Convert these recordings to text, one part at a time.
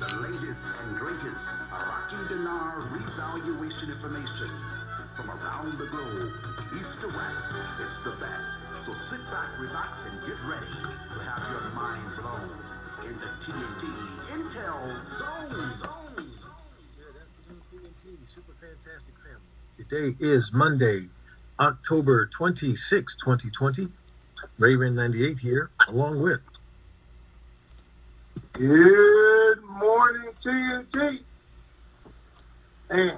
The latest and greatest Iraqi dinar revaluation information from around the globe, east to west. It's the best. So sit back, relax, and get ready to have your mind blown in the TNT Intel Zone. Yeah, that's the new TNT Super Fantastic Family. Today is Monday, October 26, 2020. Raven 98 here, along with. Good morning, TNT. And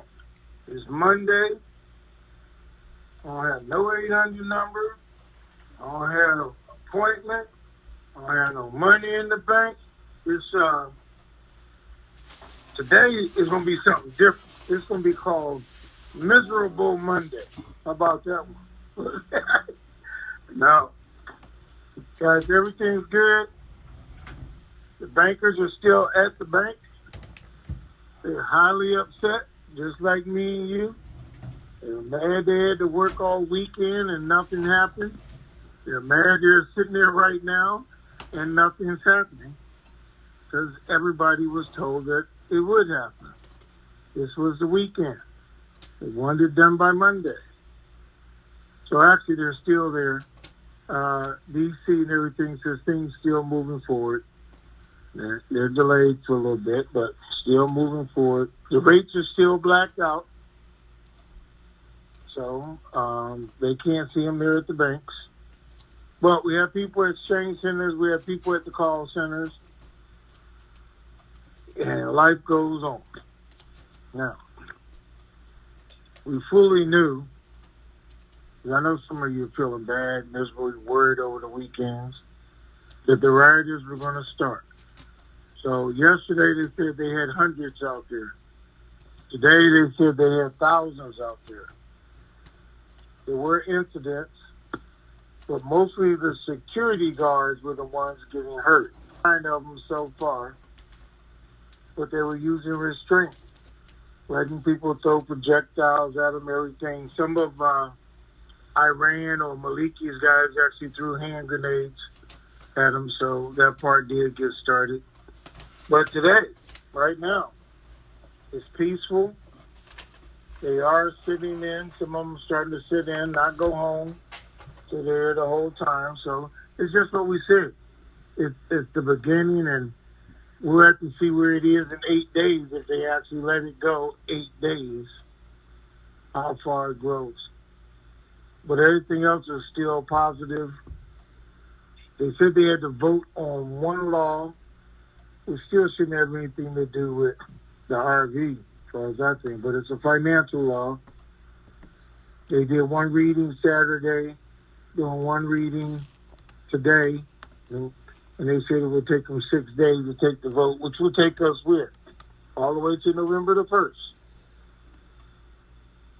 it's Monday. I don't have no 800 number. I don't have no appointment. I don't have no money in the bank. Today is going to be something different. It's going to be called Miserable Monday. How about that one? Now, guys, everything's good. The bankers are still at the bank. They're highly upset, just like me and you. They're mad they had to work all weekend and nothing happened. They're mad they're sitting there right now and nothing's happening because everybody was told that it would happen. This was the weekend. They wanted it done by Monday. So actually, they're still there. DC and everything says things still moving forward. They're delayed for a little bit, but still moving forward. The rates are still blacked out. So they can't see them there at the banks. But we have people at exchange centers. We have people at the call centers. And life goes on. Now, we fully knew, because I know some of you are feeling bad, miserable, worried over the weekends, that the rioters were going to start. So yesterday they said they had hundreds out there. Today they said they had thousands out there. There were incidents, but mostly the security guards were the ones getting hurt. 9 of them so far, but they were using restraint, letting people throw projectiles at them, everything. Some of Iran or Maliki's guys actually threw hand grenades at them, so that part did get started. But today, right now, it's peaceful. They are sitting in. Some of them starting to sit in, not go home. So they're the whole time. So it's just what we said. It's the beginning, and we'll have to see where it is in 8 days if they actually let it go 8 days, how far it grows. But everything else is still positive. They said they had to vote on one law. We still shouldn't have anything to do with the RV, as far as I think, but it's a financial law. They did one reading Saturday, doing one reading today, and they said it would take them 6 days to take the vote, which will take us with all the way to November the 1st.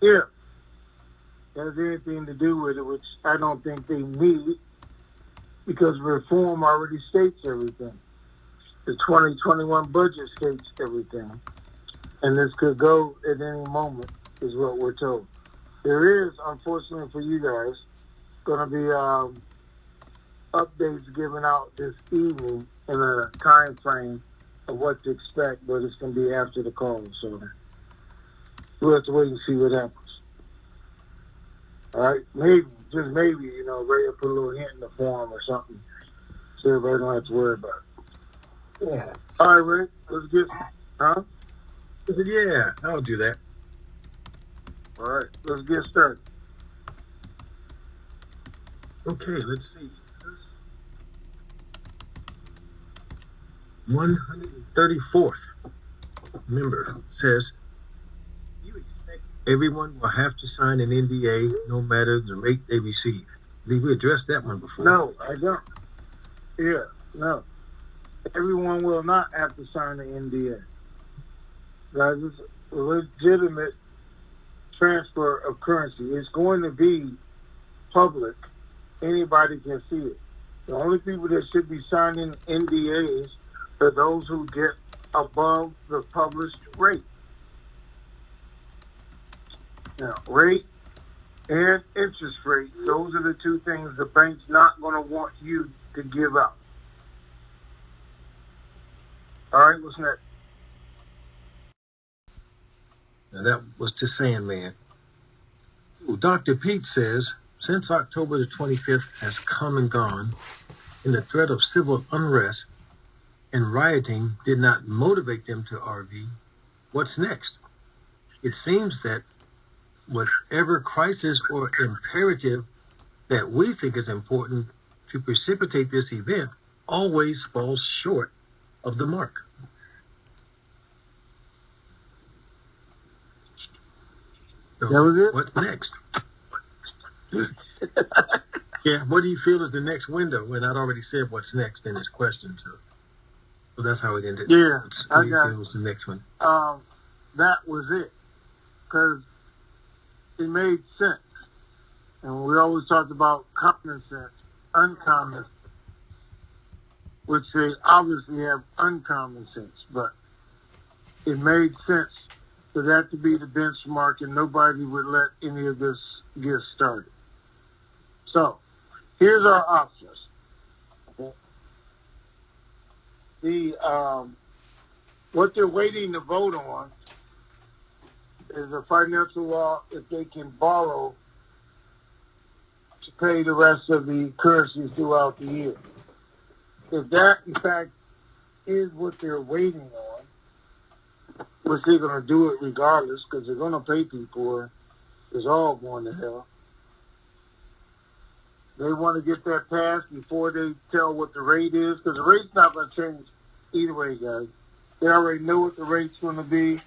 If it has anything to do with it, which I don't think they need, because reform already states everything. The 2021 budget states everything. And this could go at any moment, is what we're told. There is, unfortunately for you guys, going to be updates given out this evening in a time frame of what to expect, but it's going to be after the call. So we'll have to wait and see what happens. All right? Maybe, just maybe, Ray will put a little hint in the form or something so everybody don't have to worry about it. Yeah. All right, Rick, let's get, huh? I said, yeah, I'll do that. All right, let's get started. Okay, let's see. 134th member says, you expect everyone will have to sign an NDA no matter the rate they receive. Did we address that one before? No, I don't. Yeah, no. Everyone will not have to sign an NDA. Guys, it's a legitimate transfer of currency. It's going to be public. Anybody can see it. The only people that should be signing NDAs are those who get above the published rate. Now, rate and interest rate, those are the two things the bank's not going to want you to give out. All right, what's next? And that was to Sandman. Ooh, Dr. Pete says, since October the 25th has come and gone, and the threat of civil unrest and rioting did not motivate them to RV, what's next? It seems that whatever crisis or imperative that we think is important to precipitate this event always falls short of the mark. So That was it? what's next? Yeah, what do you feel is the next window? When I'd already said what's next in his question, so that's how it ended. Yeah, What do you feel was the next one? That was it. Because it made sense. And we always talked about common sense, uncommon, which they obviously have uncommon sense, but it made sense for that to be the benchmark, and nobody would let any of this get started. So, here's our options. What they're waiting to vote on is a financial law if they can borrow to pay the rest of the currency throughout the year. If that, in fact, is what they're waiting on, which they're going to do it regardless because they're going to pay people or it's all going to hell. They want to get that passed before they tell what the rate is, because the rate's not going to change either way, guys. They already know what the rate's going to be.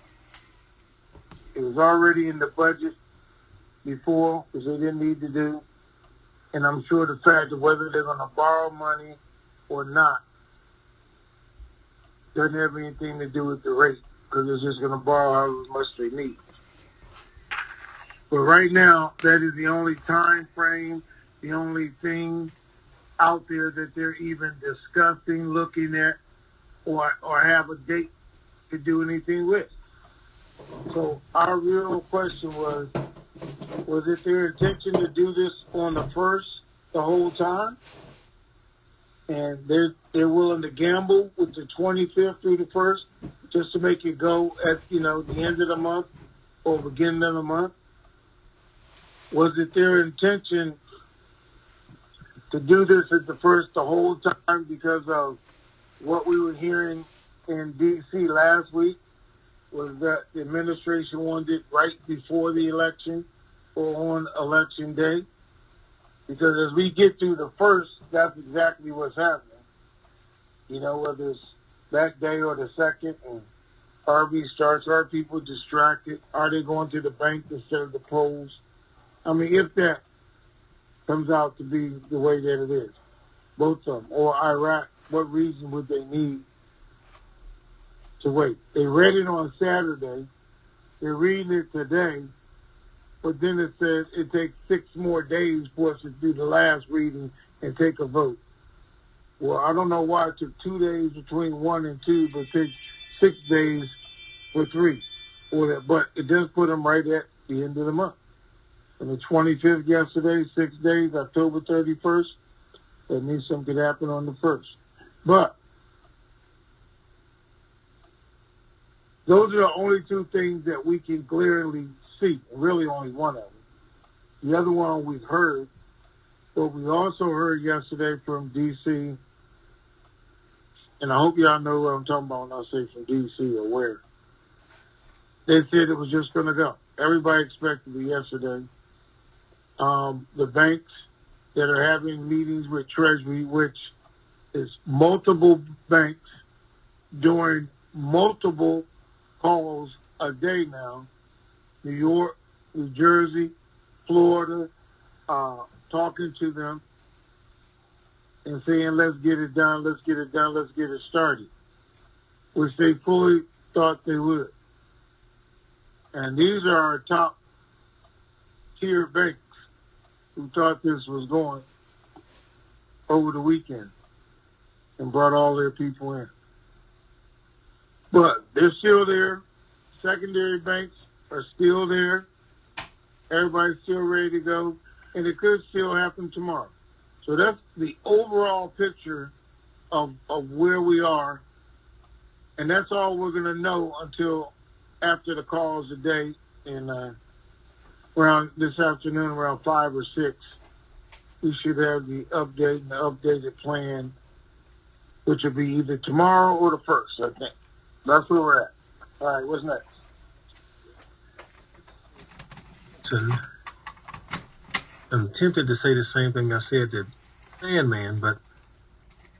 It was already in the budget before, which they didn't need to do. And I'm sure the fact of whether they're going to borrow money or not doesn't have anything to do with the rate, because they're just going to borrow however much they need. But right now, that is the only time frame, the only thing out there that they're even discussing, looking at, or have a date to do anything with. So our real question was it their intention to do this on the 1st the whole time? And they're willing to gamble with the 25th through the 1st just to make it go at, the end of the month or beginning of the month? Was it their intention to do this at the 1st the whole time because of what we were hearing in D.C. last week? Was that the administration wanted it right before the election or on election day? Because as we get through the 1st, that's exactly what's happening. Whether it's that day or the 2nd, and RV starts, are people distracted? Are they going to the bank instead of the polls? I mean, if that comes out to be the way that it is, both of them, or Iraq, what reason would they need to wait? They read it on Saturday. They're reading it today. But then it says it takes 6 more days for us to do the last reading and take a vote. Well, I don't know why it took 2 days between 1 and 2, but it takes 6 days for 3. But it does put them right at the end of the month. And the 25th yesterday, 6 days, October 31st, that means something could happen on the 1st. But those are the only 2 things that we can clearly see, really only one of them. The other one we've heard, but we also heard yesterday from D.C., and I hope y'all know what I'm talking about when I say from D.C. or where. They said it was just going to go. Everybody expected it yesterday. The banks that are having meetings with Treasury, which is multiple banks doing multiple calls a day now, New York, New Jersey, Florida, talking to them and saying, let's get it done, let's get it done, let's get it started, which they fully thought they would. And these are our top tier banks who thought this was going over the weekend and brought all their people in. But they're still there. Secondary banks are still there. Everybody's still ready to go. And it could still happen tomorrow. So that's the overall picture of where we are. And that's all we're going to know until after the calls today And around this afternoon, around 5 or 6, we should have the update and the updated plan, which will be either tomorrow or the 1st, I think. That's where we're at. All right, what's next? I'm tempted to say the same thing I said to Sandman, but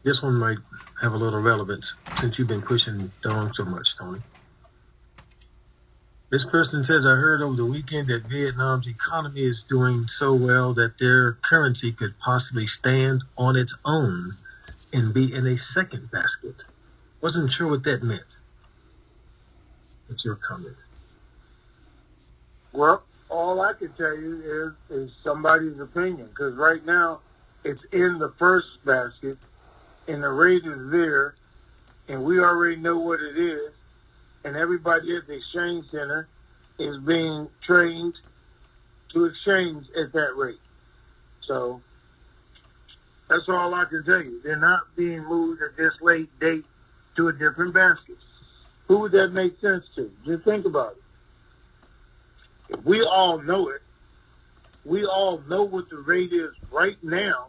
this one might have a little relevance since you've been pushing Dawn so much, Tony. This person says, I heard over the weekend that Vietnam's economy is doing so well that their currency could possibly stand on its own and be in a second basket. Wasn't sure what that meant. What's your comment? Well, all I can tell you is somebody's opinion, because right now it's in the first basket and the rate is there and we already know what it is, and everybody at the exchange center is being trained to exchange at that rate. So that's all I can tell you. They're not being moved at this late date to a different basket. Who would that make sense to? Just think about it. If we all know it, we all know what the rate is right now,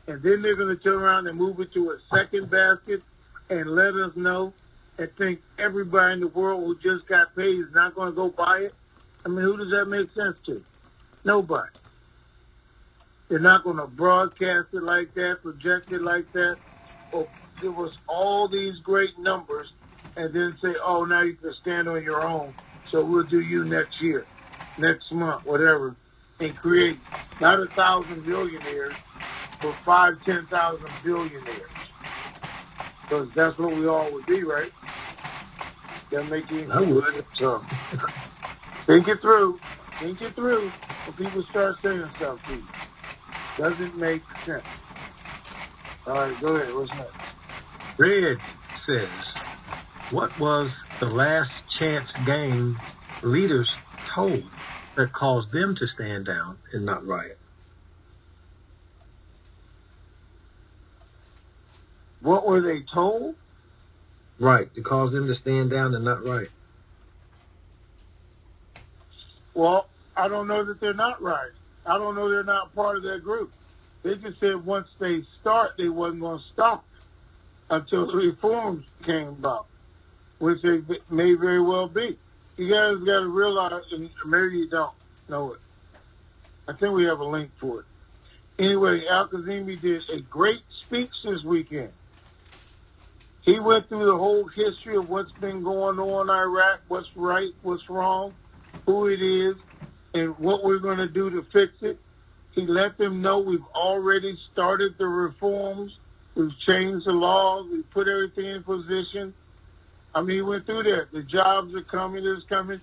and then they're going to turn around and move it to a second basket and let us know and think everybody in the world who just got paid is not going to go buy it. I mean, who does that make sense to? Nobody. They're not going to broadcast it like that, project it like that, or give us all these great numbers and then say, oh, now you can stand on your own, so we'll do you next year, next month, whatever, and create not 1,000 billionaires, but 5,000, 10,000 billionaires. Because that's what we all would be, right? That make you. I would. So think it through. Think it through when people start saying stuff to you. Doesn't make sense. All right, go ahead. What's next? Red says, what was the last chance game leaders told that caused them to stand down and not riot? What were they told? Right, to cause them to stand down and not riot. Well, I don't know that they're not right. I don't know they're not part of that group. They just said once they start, they wasn't going to stop until the reforms came about, which they may very well be. You guys got to realize, and maybe you don't know it. I think we have a link for it. Anyway, Al-Kazemi did a great speech this weekend. He went through the whole history of what's been going on in Iraq, what's right, what's wrong, who it is, and what we're going to do to fix it. He let them know we've already started the reforms. We've changed the laws. We've put everything in position. I mean, he went through that. The jobs are coming. It's coming.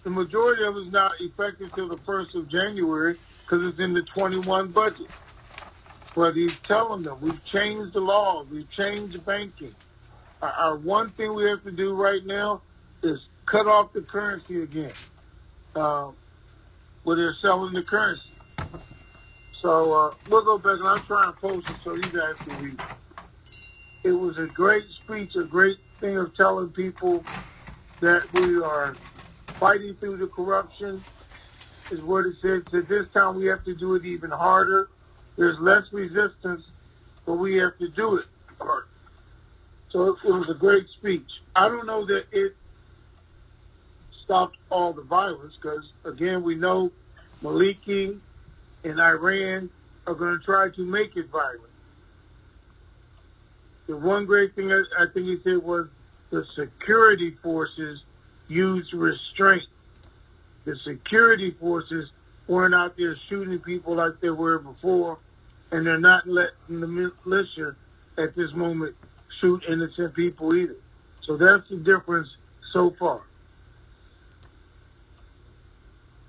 The majority of it is not effective till the 1st of January because it's in the 21 budget. But he's telling them we've changed the laws. We've changed banking. Our one thing we have to do right now is cut off the currency again, where they're selling the currency. So we'll go back, and I'm trying to post it so you guys can read it. It was a great speech, a great thing of telling people that we are fighting through the corruption, is what it said. So this time we have to do it even harder. There's less resistance, but we have to do it hard. So it was a great speech. I don't know that it stopped all the violence because, again, we know Maliki and Iran are going to try to make it violent. The one great thing I think he said was the security forces used restraint. The security forces weren't out there shooting people like they were before, and they're not letting the militia at this moment shoot innocent people either. So that's the difference so far.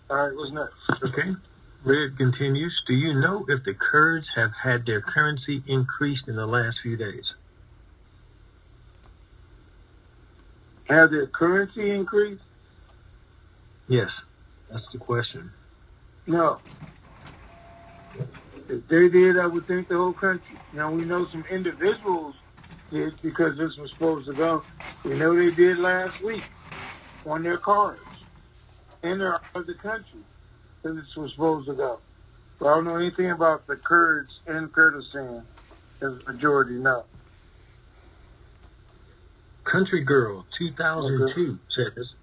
All right, what's next? Okay. Red continues, do you know if the Kurds have had their currency increased in the last few days? Have their currency increased? Yes, that's the question. No. If they did, I would think the whole country. Now, we know some individuals did because this was supposed to go. We know they did last week. on their cards. And they're out of the country since it was supposed to go. But I don't know anything about the Kurds in Kurdistan as a majority now. Country Girl 2002 says,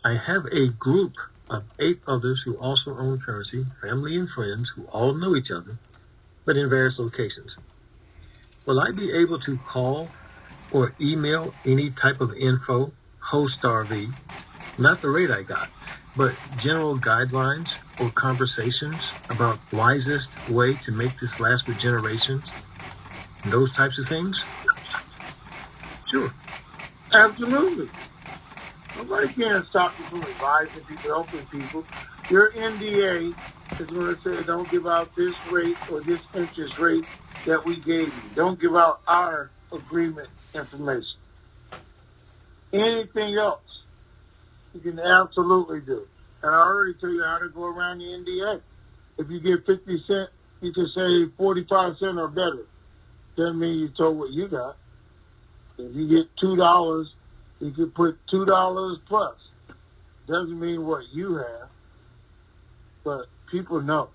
I have a group of 8 others who also own currency, family and friends who all know each other, but in various locations. Will I be able to call or email any type of info, host RV, not the rate I got, but general guidelines or conversations about wisest way to make this last for generations, and those types of things? Sure. Absolutely. Nobody can stop you from advising people, helping people. Your NDA is going to say, don't give out this rate or this interest rate that we gave you. Don't give out our agreement information. Anything else, you can absolutely do. And I already tell you how to go around the NDA. If you get 50 cents, you can say 45 cents or better. Doesn't mean you told what you got. If you get $2, you can put $2 plus. Doesn't mean what you have. But people know.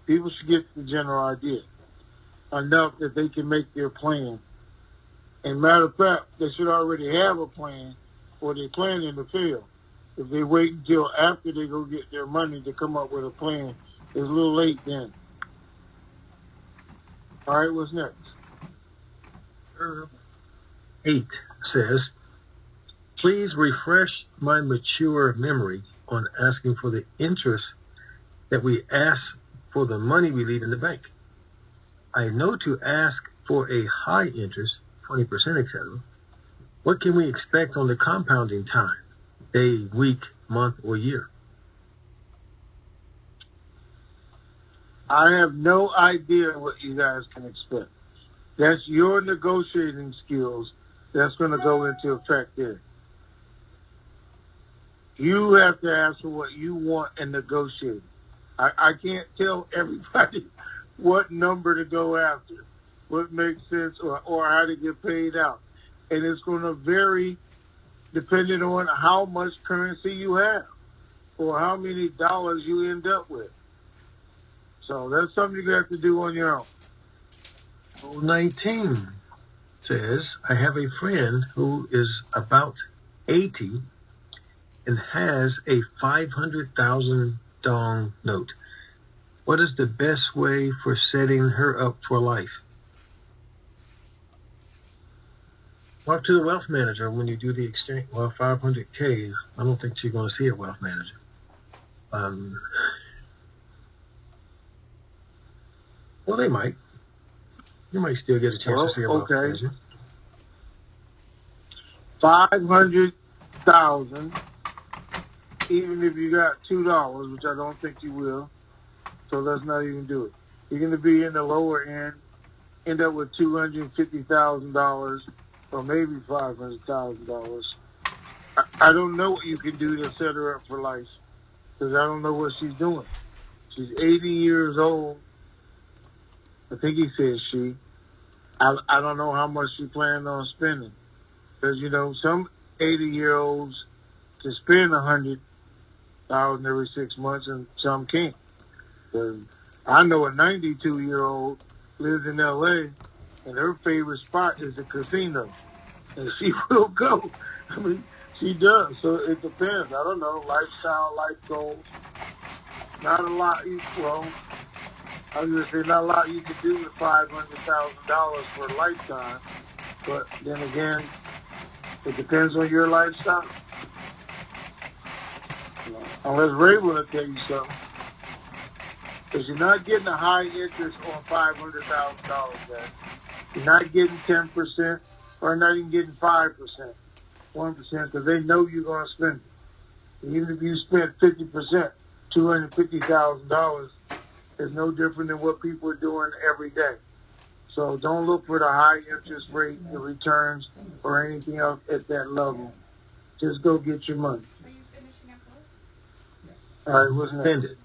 People should get the general idea. Enough that they can make their plan. And matter of fact, they should already have a plan or they're planning to fail. If they wait until after they go get their money to come up with a plan, it's a little late then. All right, what's next? 8 says, please refresh my mature memory on asking for the interest that we ask for the money we leave in the bank. I know to ask for a high interest, 20%, etc. What can we expect on the compounding time? Day, week, month, or year? I have no idea what you guys can expect. That's your negotiating skills that's going to go into effect there. You have to ask for what you want and negotiate. I can't tell everybody what number to go after, what makes sense, or how to get paid out. And it's going to vary depending on how much currency you have or how many dollars you end up with. So that's something you have to do on your own. 19 says, I have a friend who is about 80 and has a 500,000 dong note. What is the best way for setting her up for life? Talk to the wealth manager when you do the exchange. Well, 500K, I don't think you're going to see a wealth manager. Well, they might. You might still get a chance to see a wealth manager. 500,000, even if you got $2, which I don't think you will. So let's not even do it. You're going to be in the lower end, end up with $250,000 or maybe $500,000. I don't know what you can do to set her up for life because I don't know what she's doing. She's 80 years old. I think he says she. I don't know how much she planned on spending. Because, you know, some 80-year-olds can spend $100,000 every 6 months and some can't. I know a 92-year-old lives in L.A. and her favorite spot is the casino. And she will go. I mean, she does. So it depends. I don't know. Lifestyle, life goals. Not a lot. Well, I was going to say not a lot you can do with $500,000 for a lifetime. But then again, it depends on your lifestyle. Unless Ray will tell you something. Because you're not getting a high interest on $500,000, guys. You're not getting 10% or not even getting 5%, 1%, because they know you're going to spend it. Even if you spend 50%, $250,000 is no different than what people are doing every day. So don't look for the high interest rate, the returns, or anything else at that level. Just go get your money. Are you finishing up those? All right, what's next? Spend it.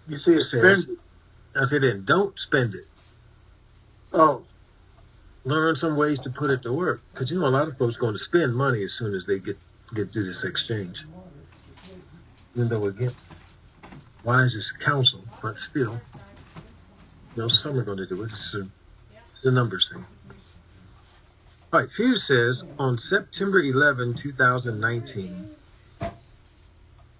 You say spend it. I said then, don't spend it. Oh. learn some ways to put it to work. Because, a lot of folks going to spend money as soon as they get through this exchange. Even though, again, wise is counsel, but still, some are going to do it. It's a numbers thing. All right, Fuse says, on September 11, 2019,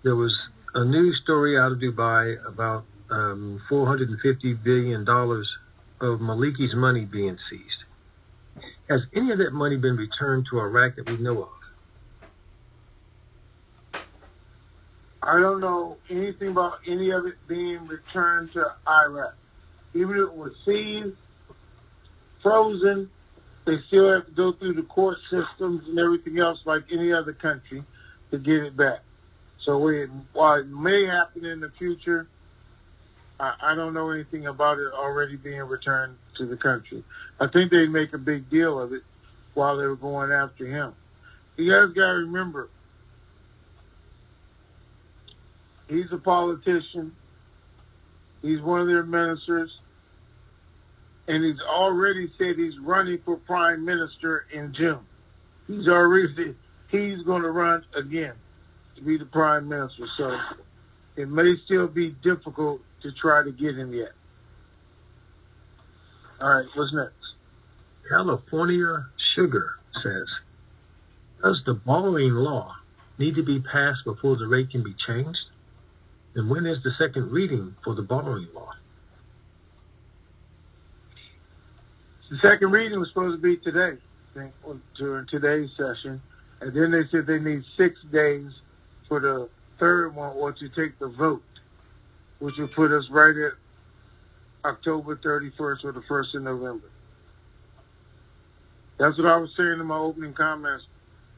there was a news story out of Dubai about $450 billion of Maliki's money being seized. Has any of that money been returned to Iraq that we know of? I don't know anything about any of it being returned to Iraq. Even if it was seized, frozen, they still have to go through the court systems and everything else like any other country to get it back. So while it may happen in the future, I don't know anything about it already being returned to the country. I think they make a big deal of it while they were going after him. You guys got to remember, he's a politician. He's one of their ministers. And he's already said he's running for prime minister in June. He's already said he's going to run again to be the prime minister. So it may still be difficult to try to get him yet. All right, what's next? California Sugar says, does the borrowing law need to be passed before the rate can be changed? And when is the second reading for the borrowing law? The second reading was supposed to be today, I think, during today's session. And then they said they need 6 days for the third one, or to take the vote, which will put us right at October 31st or the 1st of November. That's what I was saying in my opening comments.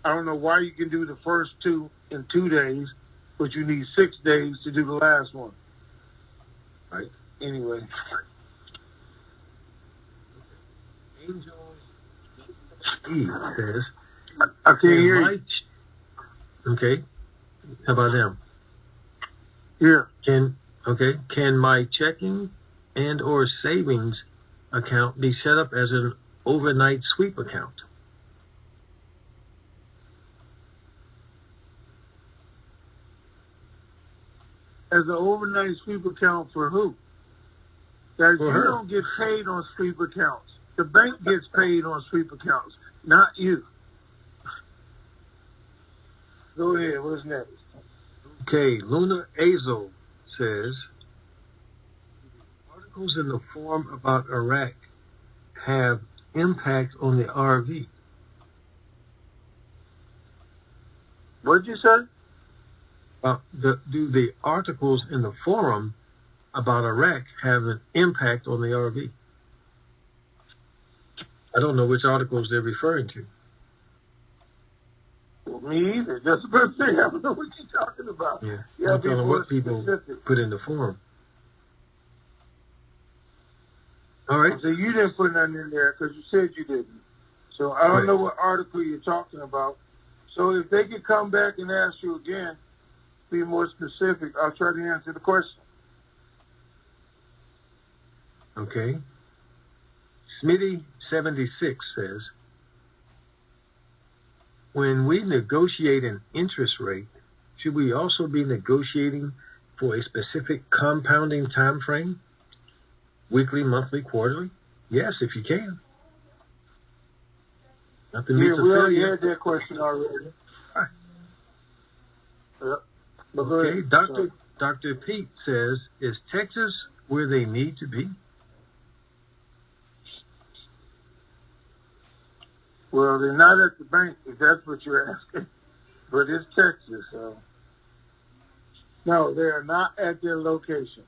I don't know why you can do the first two in 2 days, but you need 6 days to do the last one. Right? Anyway. Angel E says, I can't hear you. Okay. How about them? Here. Can my checking and or savings account be set up as an overnight sweep account? As an overnight sweep account for who? Guys, you her. don't get paid on sweep accounts. The bank gets paid on sweep accounts, not you. Go ahead. What's next? Okay, Luna Azel says, articles in the forum about Iraq have impact on the RV. What'd you say? Do the articles in the forum about Iraq have an impact on the RV? I don't know which articles they're referring to. Well, me either. That's the first thing. I don't know what you're talking about. Yeah, Yeah, I don't know what people put in the forum. All right. So you didn't put nothing in there because you said you didn't. So I don't know what article you're talking about. So if they could come back and ask you again, be more specific, I'll try to answer the question. Okay. Smitty76 says, when we negotiate an interest rate, should we also be negotiating for a specific compounding time frame? Weekly, monthly, quarterly? Yes, if you can. Nothing Yeah, we already had that question already. All right. Yep. Okay, Dr. Pete says, is Texas where they need to be? Well, they're not at the bank, if that's what you're asking. But it's Texas, so. No, they are not at their locations.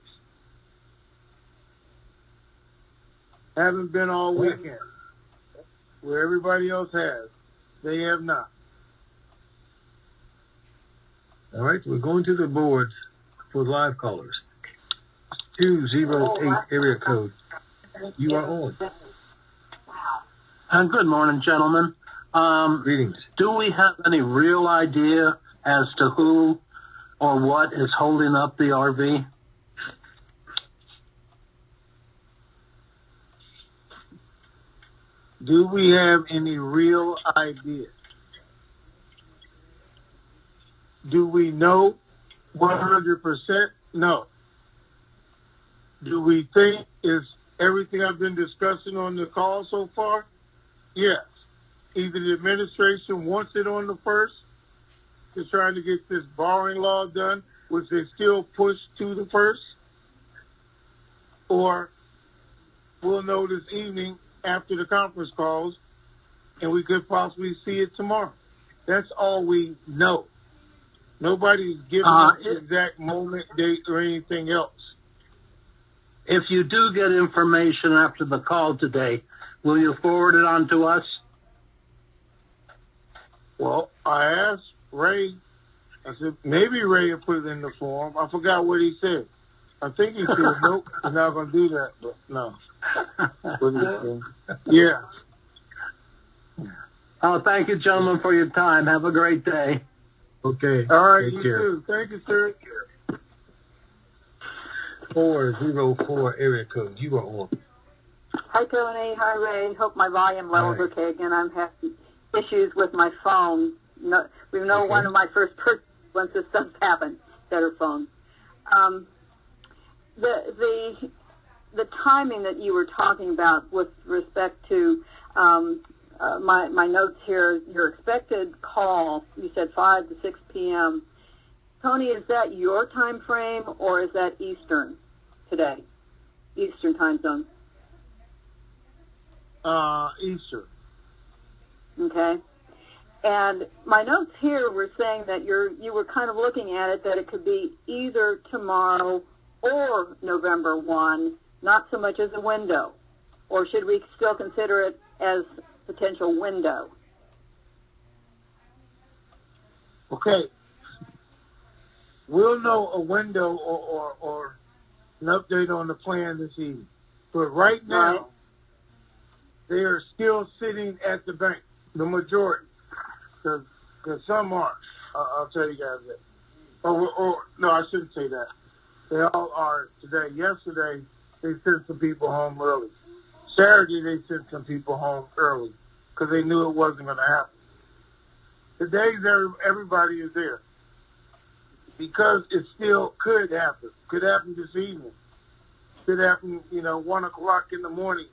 Haven't been all weekend. Where everybody else has. They have not. All right, we're going to the boards for live callers. 208 area code. You are on. Good morning, gentlemen. Greetings. Do we have any real idea as to who or what is holding up the RV? Do we have any real idea? Do we know 100%? No. Do we think is everything I've been discussing on the call so far? Yes. Either the administration wants it on the first, they're trying to get this borrowing law done, which they still push to the first, or we'll know this evening after the conference calls, and we could possibly see it tomorrow. That's all we know. Nobody's giving us the exact moment, date, or anything else. If you do get information after the call today, will you forward it on to us? Well, I asked Ray, I said, maybe Ray will put it in the form. I forgot what he said. I think he said, nope, we're not going to do that, but no. What did he say? Yeah. Oh, thank you, gentlemen, for your time. Have a great day. Okay. All right, Take you care. too. Thank you, sir. 404 area code. You are on. Hi, Tony. Hi, Ray. Hope my volume level's Hi. okay. Again, I'm having issues with my phone. No, we know Okay. one of my first purchases once this stuff happened, better phone. The timing that you were talking about with respect to my notes here, your expected call, you said 5 to 6 p.m. Tony, is that your time frame or is that Eastern today? Eastern time zone? Easter. Okay. And my notes here were saying that you were kind of looking at it that it could be either tomorrow or November 1, not so much as a window. Or should we still consider it as potential window? Okay. We'll know a window or an update on the plan this evening. But right now, Right. they are still sitting at the bank, the majority. Because some aren't. I'll tell you guys that. Or no, I shouldn't say that. They all are today. Yesterday, they sent some people home early. Saturday, they sent some people home early because they knew it wasn't going to happen. Today, everybody is there because it still could happen. Could happen this evening. Could happen, 1 o'clock in the morning,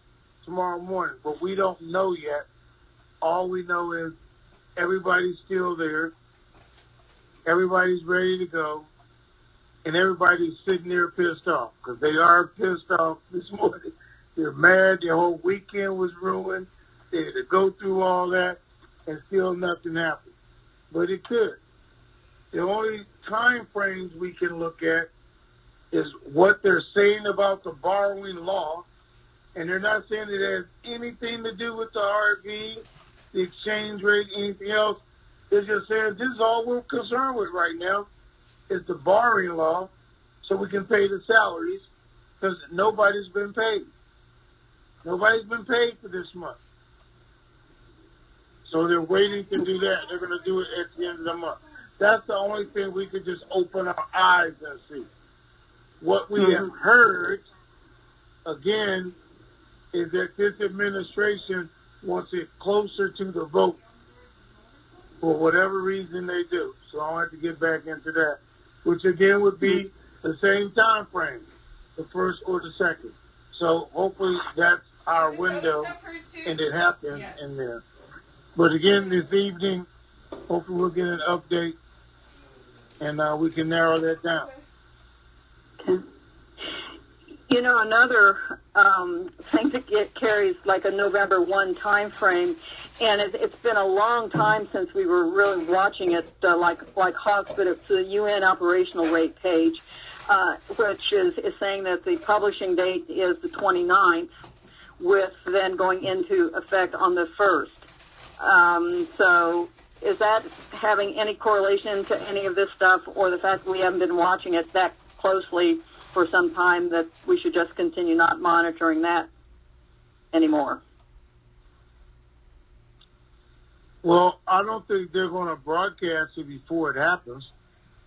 tomorrow morning. But we don't know yet. All we know is everybody's still there. Everybody's ready to go. And everybody's sitting there pissed off because they are pissed off this morning. They're mad. Their whole weekend was ruined. They had to go through all that and still nothing happened. But it could. The only time frames we can look at is what they're saying about the borrowing law. And they're not saying it has anything to do with the RV, the exchange rate, anything else. They're just saying this is all we're concerned with right now is the borrowing law so we can pay the salaries because nobody's been paid. Nobody's been paid for this month. So they're waiting to do that. They're going to do it at the end of the month. That's the only thing we could just open our eyes and see. What we have heard, again, is that this administration wants it closer to the vote for whatever reason they do. So I'll have to get back into that, which again would be the same time frame, the first or the second. So hopefully that's our window and it happens in there. But again, this evening, hopefully we'll get an update and we can narrow that down. Okay. Another thing that carries like a November 1 time frame, and it's been a long time since we were really watching it like hawks, but it's the UN operational rate page, which is saying that the publishing date is the 29th, with then going into effect on the 1st. So is that having any correlation to any of this stuff, or the fact that we haven't been watching it that closely for some time that we should just continue not monitoring that anymore? Well, I don't think they're going to broadcast it before it happens.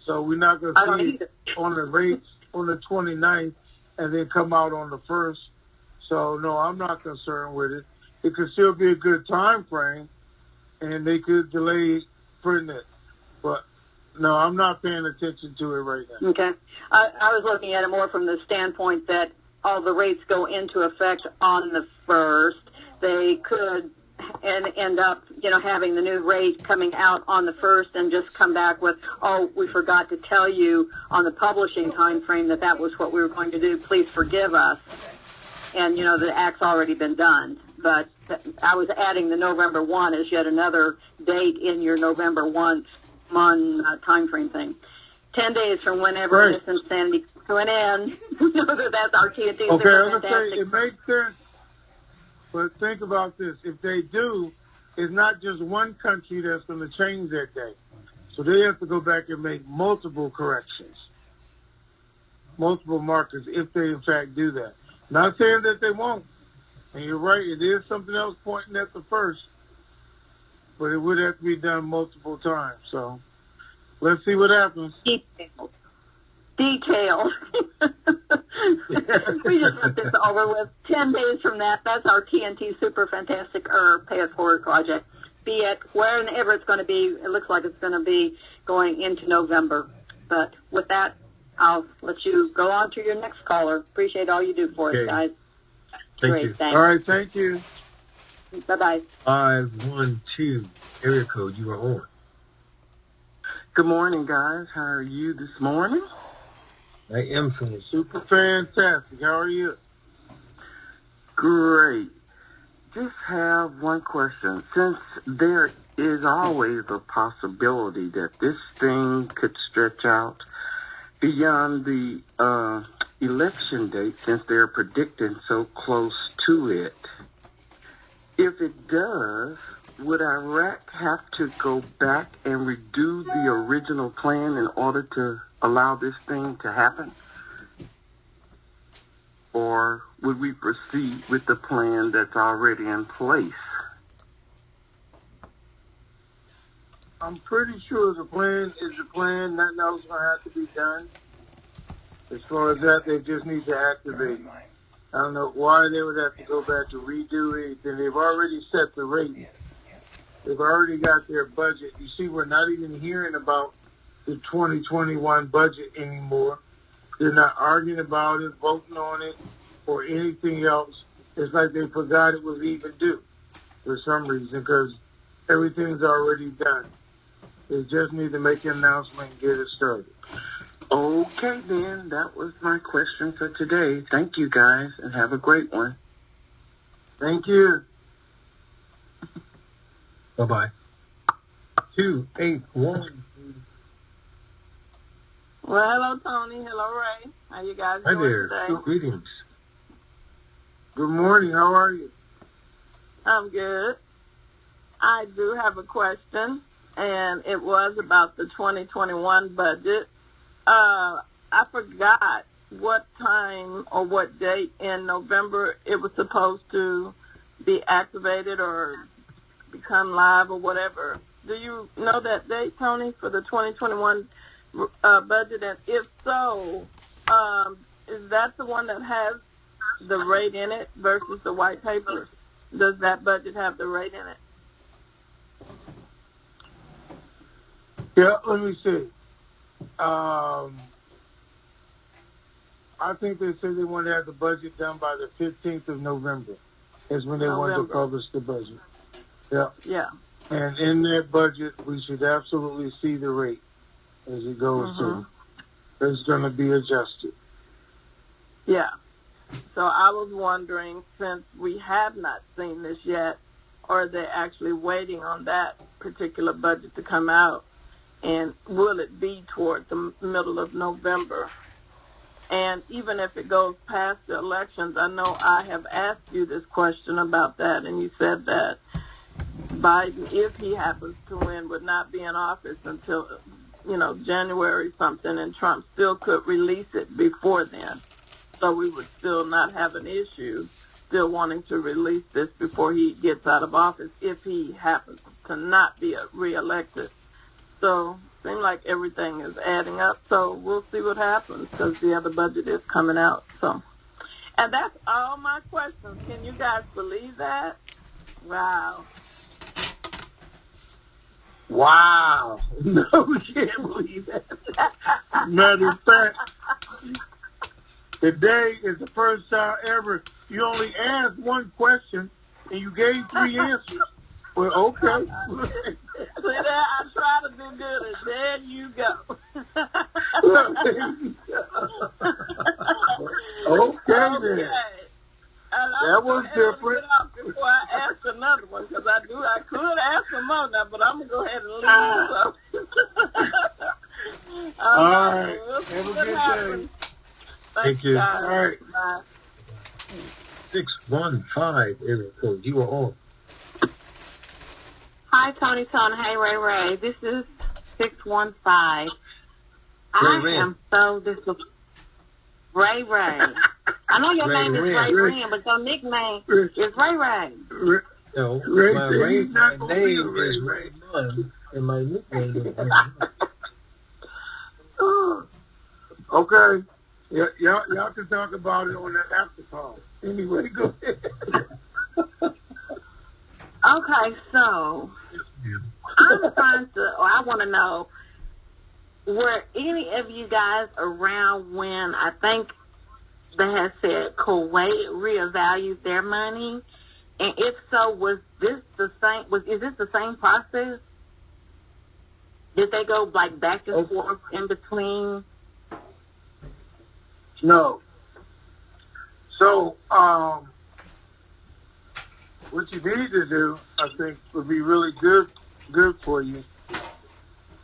So we're not going to see it on the rates on the 29th and then come out on the 1st. So, no, I'm not concerned with it. it could still be a good time frame, and they could delay printing it. But no, I'm not paying attention to it right now. Okay. I was looking at it more from the standpoint that all the rates go into effect on the 1st. They could end up, having the new rate coming out on the 1st and just come back with, oh, we forgot to tell you on the publishing time frame that was what we were going to do. Please forgive us. And, the act's already been done. But I was adding the November 1 as yet another date in your November 1 time frame thing. 10 days from whenever this insanity comes to an end. That's our TNT. Okay, I'm going to say it makes sense. But think about this. If they do, it's not just one country that's going to change that day. So they have to go back and make multiple corrections, multiple markers, if they in fact do that. Not saying that they won't. And you're right, it is something else pointing at the 1st. But it would have to be done multiple times. So let's see what happens. Details. We just let this over with. 10 days from that, that's our TNT Super Fantastic Pay It Forward project. Be it wherever it's going to be, it looks like it's going to be going into November. But with that, I'll let you go on to your next caller. Appreciate all you do for us, guys. Thank you. Thanks. All right, thank you. Bye-bye. 512 area code, you are on. Good morning, guys. How are you this morning? I am finished. Super fantastic. How are you? Great. Just have one question. Since there is always a possibility that this thing could stretch out beyond the election date, since they're predicting so close to it, if it does, would Iraq have to go back and redo the original plan in order to allow this thing to happen? Or would we proceed with the plan that's already in place? I'm pretty sure the plan is the plan. Nothing else is going to have to be done. As far as that, they just need to activate. I don't know why they would have to go back to redo anything. They've already set the rate. They've already got their budget. You see, we're not even hearing about the 2021 budget anymore. They're not arguing about it, voting on it, or anything else. It's like they forgot it was even due for some reason, because everything's already done. They just need to make an announcement and get it started. Okay, then. That was my question for today. Thank you, guys, and have a great one. Thank you. Bye-bye. 281. Well, hello, Tony. Hello, Ray. How you guys Hi doing there. today? Greetings. Good morning. How are you? I'm good. I do have a question, and it was about the 2021 budget. I forgot what time or what date in November it was supposed to be activated or become live or whatever. Do you know that date, Tony, for the 2021 budget? And if so, is that the one that has the rate in it versus the white paper? Does that budget have the rate in it? Yeah, let me see. I think they said they want to have the budget done by the 15th of November. Is when they want to publish the budget. Yeah. Yeah. And in that budget, we should absolutely see the rate as it goes through. It's going to be adjusted. Yeah. So I was wondering, since we have not seen this yet, are they actually waiting on that particular budget to come out? And will it be toward the middle of November? And even if it goes past the elections, I know I have asked you this question about that, and you said that Biden, if he happens to win, would not be in office until, January something, and Trump still could release it before then. So we would still not have an issue still wanting to release this before he gets out of office if he happens to not be reelected. So seems like everything is adding up. So we'll see what happens because the other budget is coming out. So, and that's all my questions. Can you guys believe that? Wow. Wow. No, we can't believe that. Matter of fact, today is the first time ever you only asked one question and you gave 3 answers. Well, okay. See there, I try to do good, and there you go. Okay, then. And That was different. Get off before I ask another one, because I could ask some more now, but I'm going to go ahead and leave. So. All right. We'll Have a see what good happens. day. Thank you. Guys. All right. Bye. 615 area code. You are on. Hi, Tony. Hey, Ray. This is 615. Ray. I am so disappointed. Ray. I know your name is Ray, but your nickname is Ray. No, Ray, my name is Ray Munn, and my nickname is Ray. Okay. Yeah, y'all can talk about it on that after call. Anyway, go ahead. Okay, so I want to know, were any of you guys around when I think they had said Kuwait reevaluated their money? And if so, is this the same process? Did they go like back and forth in between? No. So, what you need to do, I think, would be really good for you,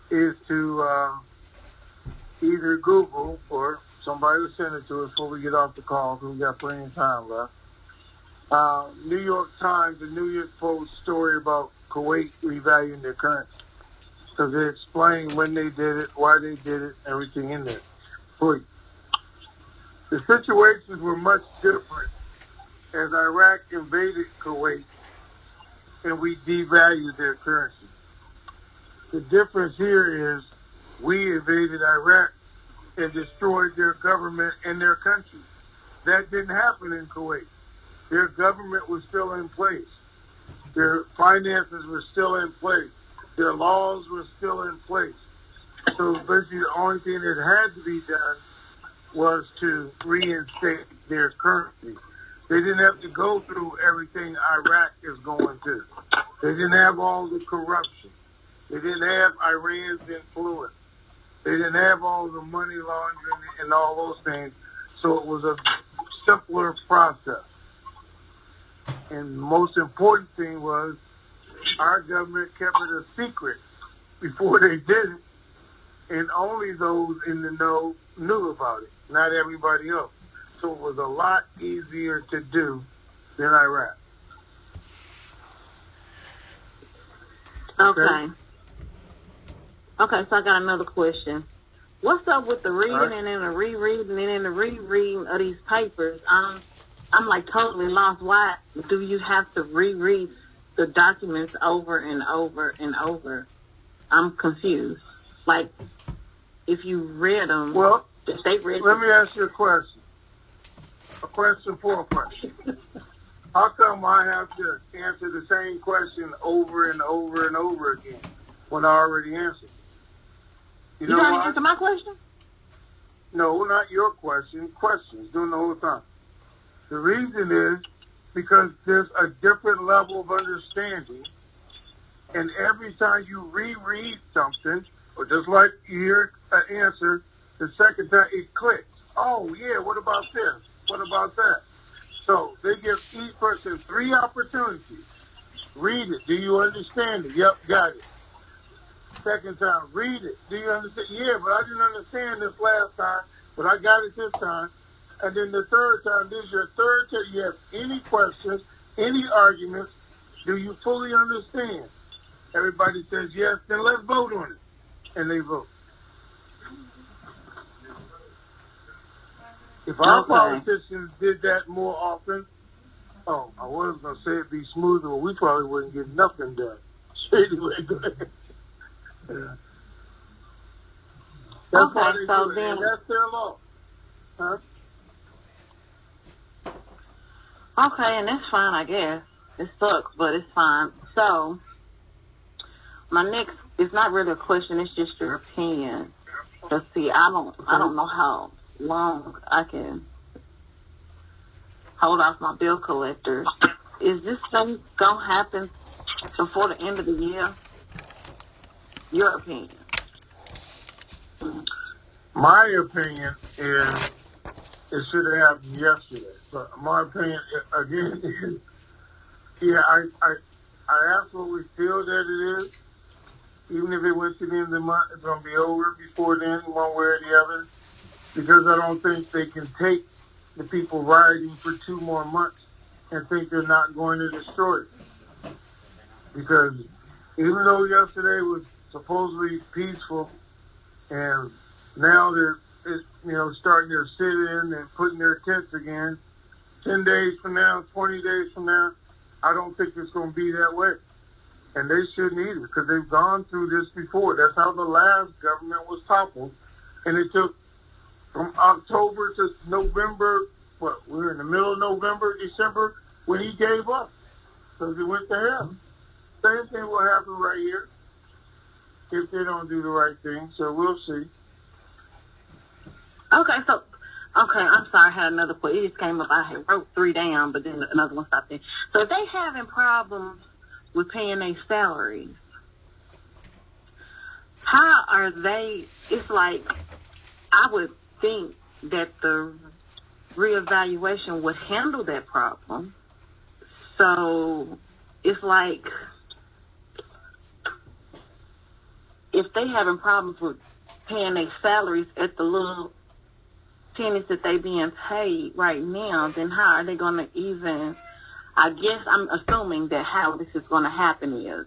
is to either Google or somebody will send it to us before we get off the call, because we got plenty of time left. New York Times and New York Post story about Kuwait revaluing their currency, because they explain when they did it, why they did it, everything in there for you. The situations were much different as Iraq invaded Kuwait and we devalued their currency. The difference here is we invaded Iraq and destroyed their government and their country. That didn't happen in Kuwait. Their government was still in place. Their finances were still in place. Their laws were still in place. So basically the only thing that had to be done was to reinstate their currency. They didn't have to go through everything Iraq is going through. They didn't have all the corruption. They didn't have Iran's influence. They didn't have all the money laundering and all those things. So it was a simpler process. And the most important thing was our government kept it a secret before they did it. And only those in the know knew about it, not everybody else. So it was a lot easier to do than Iraq. Okay, so I got another question. What's up with the reading and then the rereading and then the rereading of these papers? I'm like totally lost. Why do you have to reread the documents over and over and over? I'm confused. Like, if you read them, well, if they read let me ask you a question. A question for a question. How come I have to answer the same question over and over and over again when I already answered? You know trying why? to answer my question? No, not your question. Questions doing the whole time. The reason is because there's a different level of understanding, and every time you reread something, or just like you hear an answer, the second time it clicks. Oh, yeah, what about this? What about that? So they give each person 3 opportunities. Read it. Do you understand it? Yep, got it. Second time, read it. Do you understand? Yeah, but I didn't understand this last time, but I got it this time. And then the third time, this is your third time. You have any questions, any arguments? Do you fully understand? Everybody says yes, then let's vote on it. And they vote. If our politicians did that more often, I was going to say it'd be smoother, but we probably wouldn't get nothing done. Anyway, go ahead. Yeah. That's why they do it, and that's their law. Huh? Okay, and that's fine, I guess. It sucks, but it's fine. So, my next, it's not really a question, it's just your opinion. Let's see, I don't know how long I can hold off my bill collectors. Is this thing going to happen before the end of the year? Your opinion. My opinion is it should have happened yesterday. But my opinion, again, is, yeah, I absolutely feel that it is. Even if it went to the end of the month, it's going to be over before then, one way or the other. Because I don't think they can take the people rioting for 2 more months and think they're not going to destroy it. Because even though yesterday was supposedly peaceful, and now they're starting their sit-in and putting their tents again, 10 days from now, 20 days from now, I don't think it's going to be that way. And they shouldn't either, because they've gone through this before. That's how the last government was toppled. And it took from October to November, we're in the middle of November, December, when he gave up. So he went to hell. Same thing will happen right here if they don't do the right thing. So we'll see. Okay, I'm sorry, I had another question. It just came up. I had wrote 3 down, but then another one stopped in. So if they having problems with paying their salaries, how are they? It's like, I would think that the reevaluation would handle that problem. So it's like, if they having problems with paying their salaries at the little pennies that they being paid right now, then how are they going to even, I guess I'm assuming that how this is going to happen is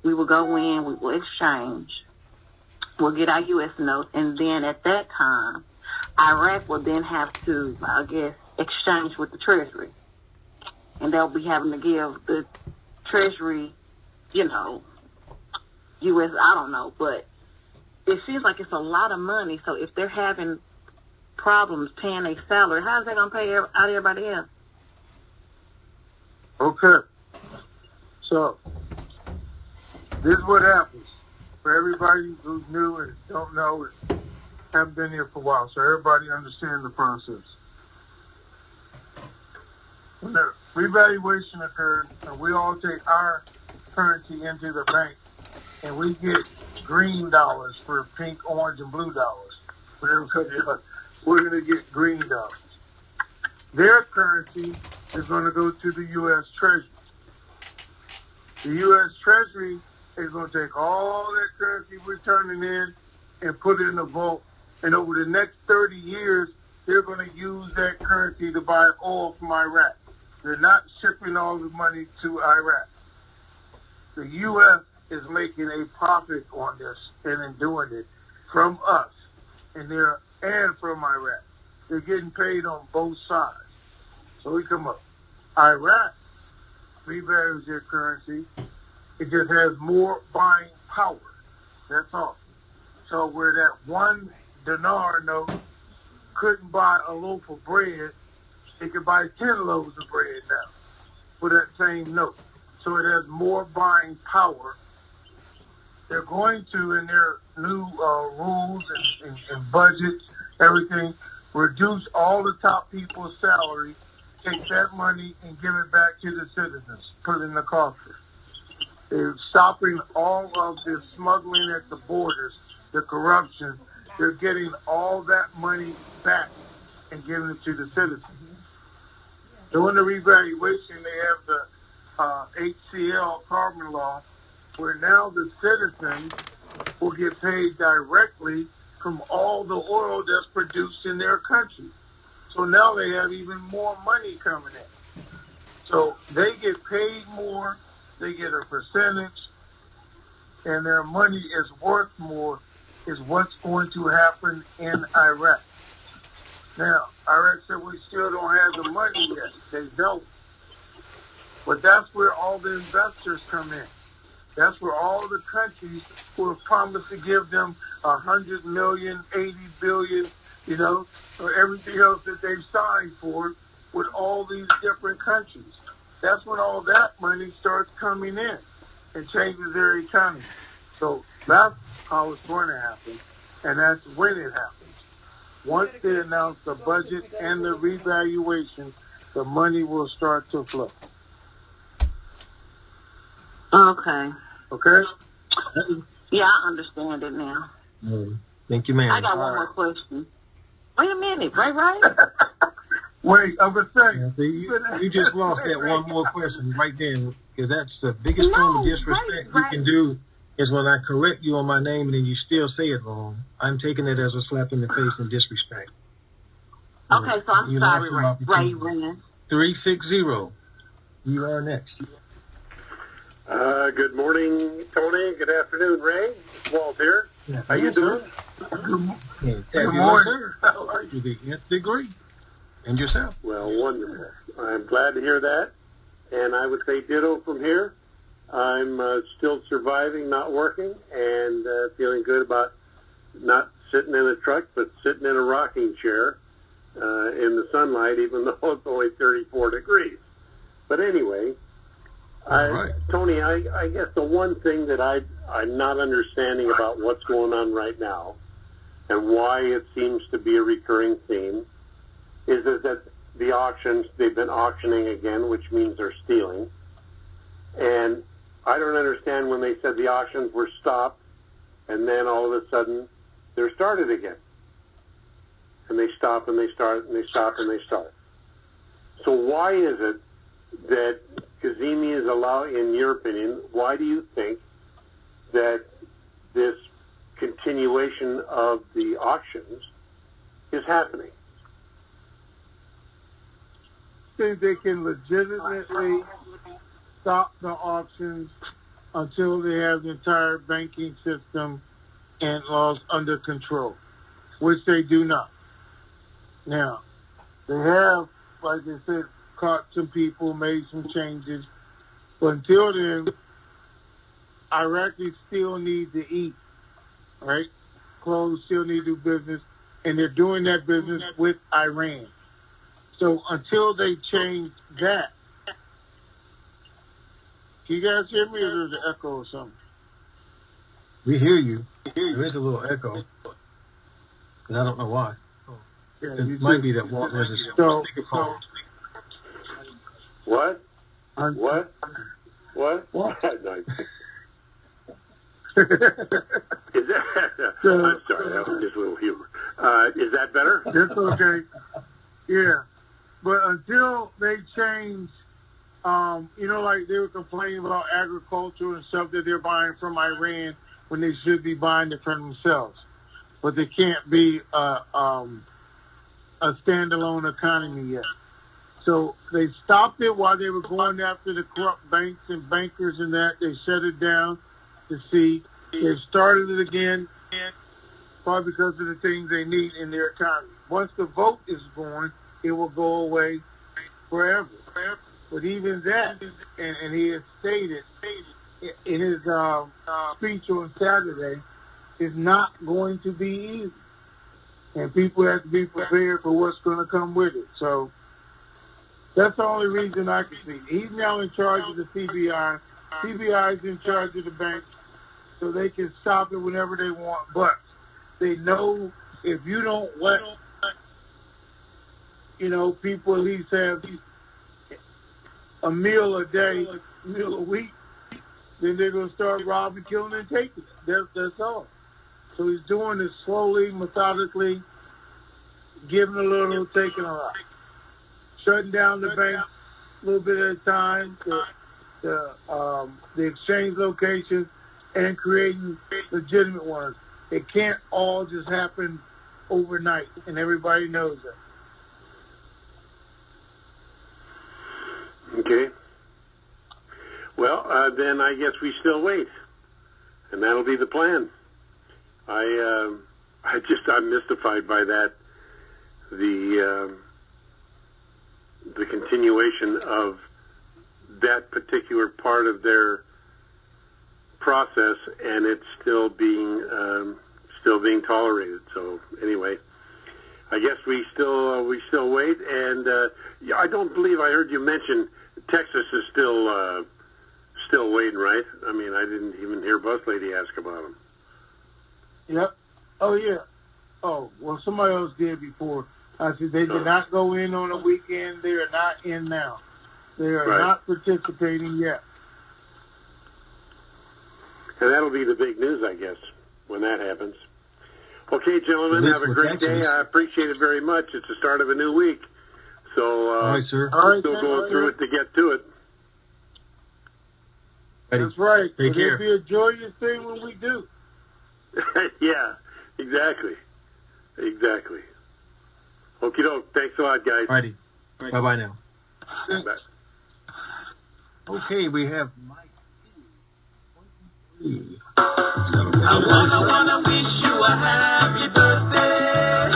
we will go in, we will exchange, we'll get our U.S. notes, and then at that time, Iraq will then have to, I guess, exchange with the Treasury. And they'll be having to give the Treasury, U.S., I don't know, but it seems like it's a lot of money. So if they're having problems paying their salary, how's they going to pay out everybody else? Okay. So, this is what happens. For everybody who's new and don't know and haven't been here for a while, so everybody understands the process. When the revaluation occurs, and we all take our currency into the bank, and we get green dollars for pink, orange, and blue dollars. We're going to get green dollars. Their currency is going to go to the U.S. Treasury. The U.S. Treasury is going to take all that currency we're turning in and put it in a vault. And over the next 30 years, they're going to use that currency to buy oil from Iraq. They're not shipping all the money to Iraq. The U.S. is making a profit on this and in doing it from us and from Iraq. They're getting paid on both sides. So we come up. Iraq revalues their currency. It just has more buying power. That's all. So where that one dinar note couldn't buy a loaf of bread, it could buy 10 loaves of bread now for that same note. So it has more buying power. They're going to, in their new rules and budgets, everything, reduce all the top people's salary, take that money and give it back to the citizens, put it in the coffers. They're stopping all of the smuggling at the borders, the corruption. They're getting all that money back and giving it to the citizens. During the revaluation, they have the HCL carbon law, where now the citizens will get paid directly from all the oil that's produced in their country. So now they have even more money coming in. So they get paid more, they get a percentage, and their money is worth more, is what's going to happen in Iraq. Now, Iraq said we still don't have the money yet. They don't. But that's where all the investors come in. That's where all the countries who have promised to give them 100 million, 80 billion, or everything else that they've signed for with all these different countries. that's when all that money starts coming in and changes their economy. So that's how it's going to happen, and that's when it happens. Once they announce the budget and the revaluation, the money will start to flow. Okay. Okay? Yeah, I understand it now. Thank you, ma'am. I got one more question. Wait a minute, right? Wait, I'm going to say. Yeah, see, you just lost that one more question right there, because that's the biggest form of disrespect you can do is when I correct you on my name and then you still say it wrong. I'm taking it as a slap in the face and disrespect. Okay, so I'm sorry, Ray Rand. 360. You are next. Good morning, Tony. Good afternoon, Ray. It's Walt here. Yeah, how you doing? Good morning. How are you? The nth degree. And yourself? Well, wonderful. I'm glad to hear that. And I would say ditto from here. I'm still surviving, not working, and feeling good about not sitting in a truck, but sitting in a rocking chair in the sunlight, even though it's only 34 degrees. But anyway, Tony, I guess the one thing that I'm not understanding about what's going on right now and why it seems to be a recurring theme is that the auctions, they've been auctioning again, which means they're stealing. And I don't understand when they said the auctions were stopped and then all of a sudden they're started again. And they stop and they start and they stop and they start. So why is it that Kazemi is allowed, in your opinion, why do you think that this continuation of the auctions is happening? I think they can legitimately stop the auctions until they have the entire banking system and laws under control, which they do not. Now, they have, like I said, caught some people, made some changes, but until then, Iraqis still need to eat, right? Clothes still need to do business, and they're doing that business with Iran. So until they change that, can you guys hear me, or there's an echo or something? We hear you. There is a little echo, and I don't know why. Yeah, it might be that Walt has a speakerphone. What? What? Nice. Is that? I'm sorry, that was just a little humor. Is that better? That's okay. Yeah, but until they change, like they were complaining about agriculture and stuff that they're buying from Iran when they should be buying it from themselves, but they can't be a standalone economy yet. So they stopped it while they were going after the corrupt banks and bankers and that. They shut it down to see. They started it again, probably because of the things they need in their economy. Once the vote is going, it will go away forever. But even that, and he has stated in his speech on Saturday, is not going to be easy. And people have to be prepared for what's going to come with it. So that's the only reason I can see. He's now in charge of the CBI. CBI is in charge of the bank, so they can stop it whenever they want. But they know if you don't let, people at least have a meal a day, meal a week, then they're going to start robbing, killing, and taking it. That's all. So he's doing it slowly, methodically, giving a little, taking a lot. Shutting down the banks a little bit at a time, the exchange locations, and creating legitimate ones. It can't all just happen overnight, and everybody knows that. Okay. Well, then I guess we still wait, and that'll be the plan. I'm mystified by that. The continuation of that particular part of their process, and it's still being tolerated. So anyway, I guess we still wait. And I don't believe I heard you mention Texas is still waiting, right? I mean, I didn't even hear Bus Lady ask about them. Yep. Oh, yeah. Oh, well, somebody else did before. I said they did not go in on a weekend. They are not in now. They are not participating yet. And that'll be the big news, I guess, when that happens. Okay, gentlemen, have a great day. I appreciate it very much. It's the start of a new week. So, all right, sir. We're still going through it to get to it. That's right. Take care. It'll be a joyous thing when we do. Yeah, exactly. Exactly. Okie doke. Thanks a lot, guys. Righty. Bye-bye now. Bye. Okay, we have Mike. I wanna wish you a happy birthday.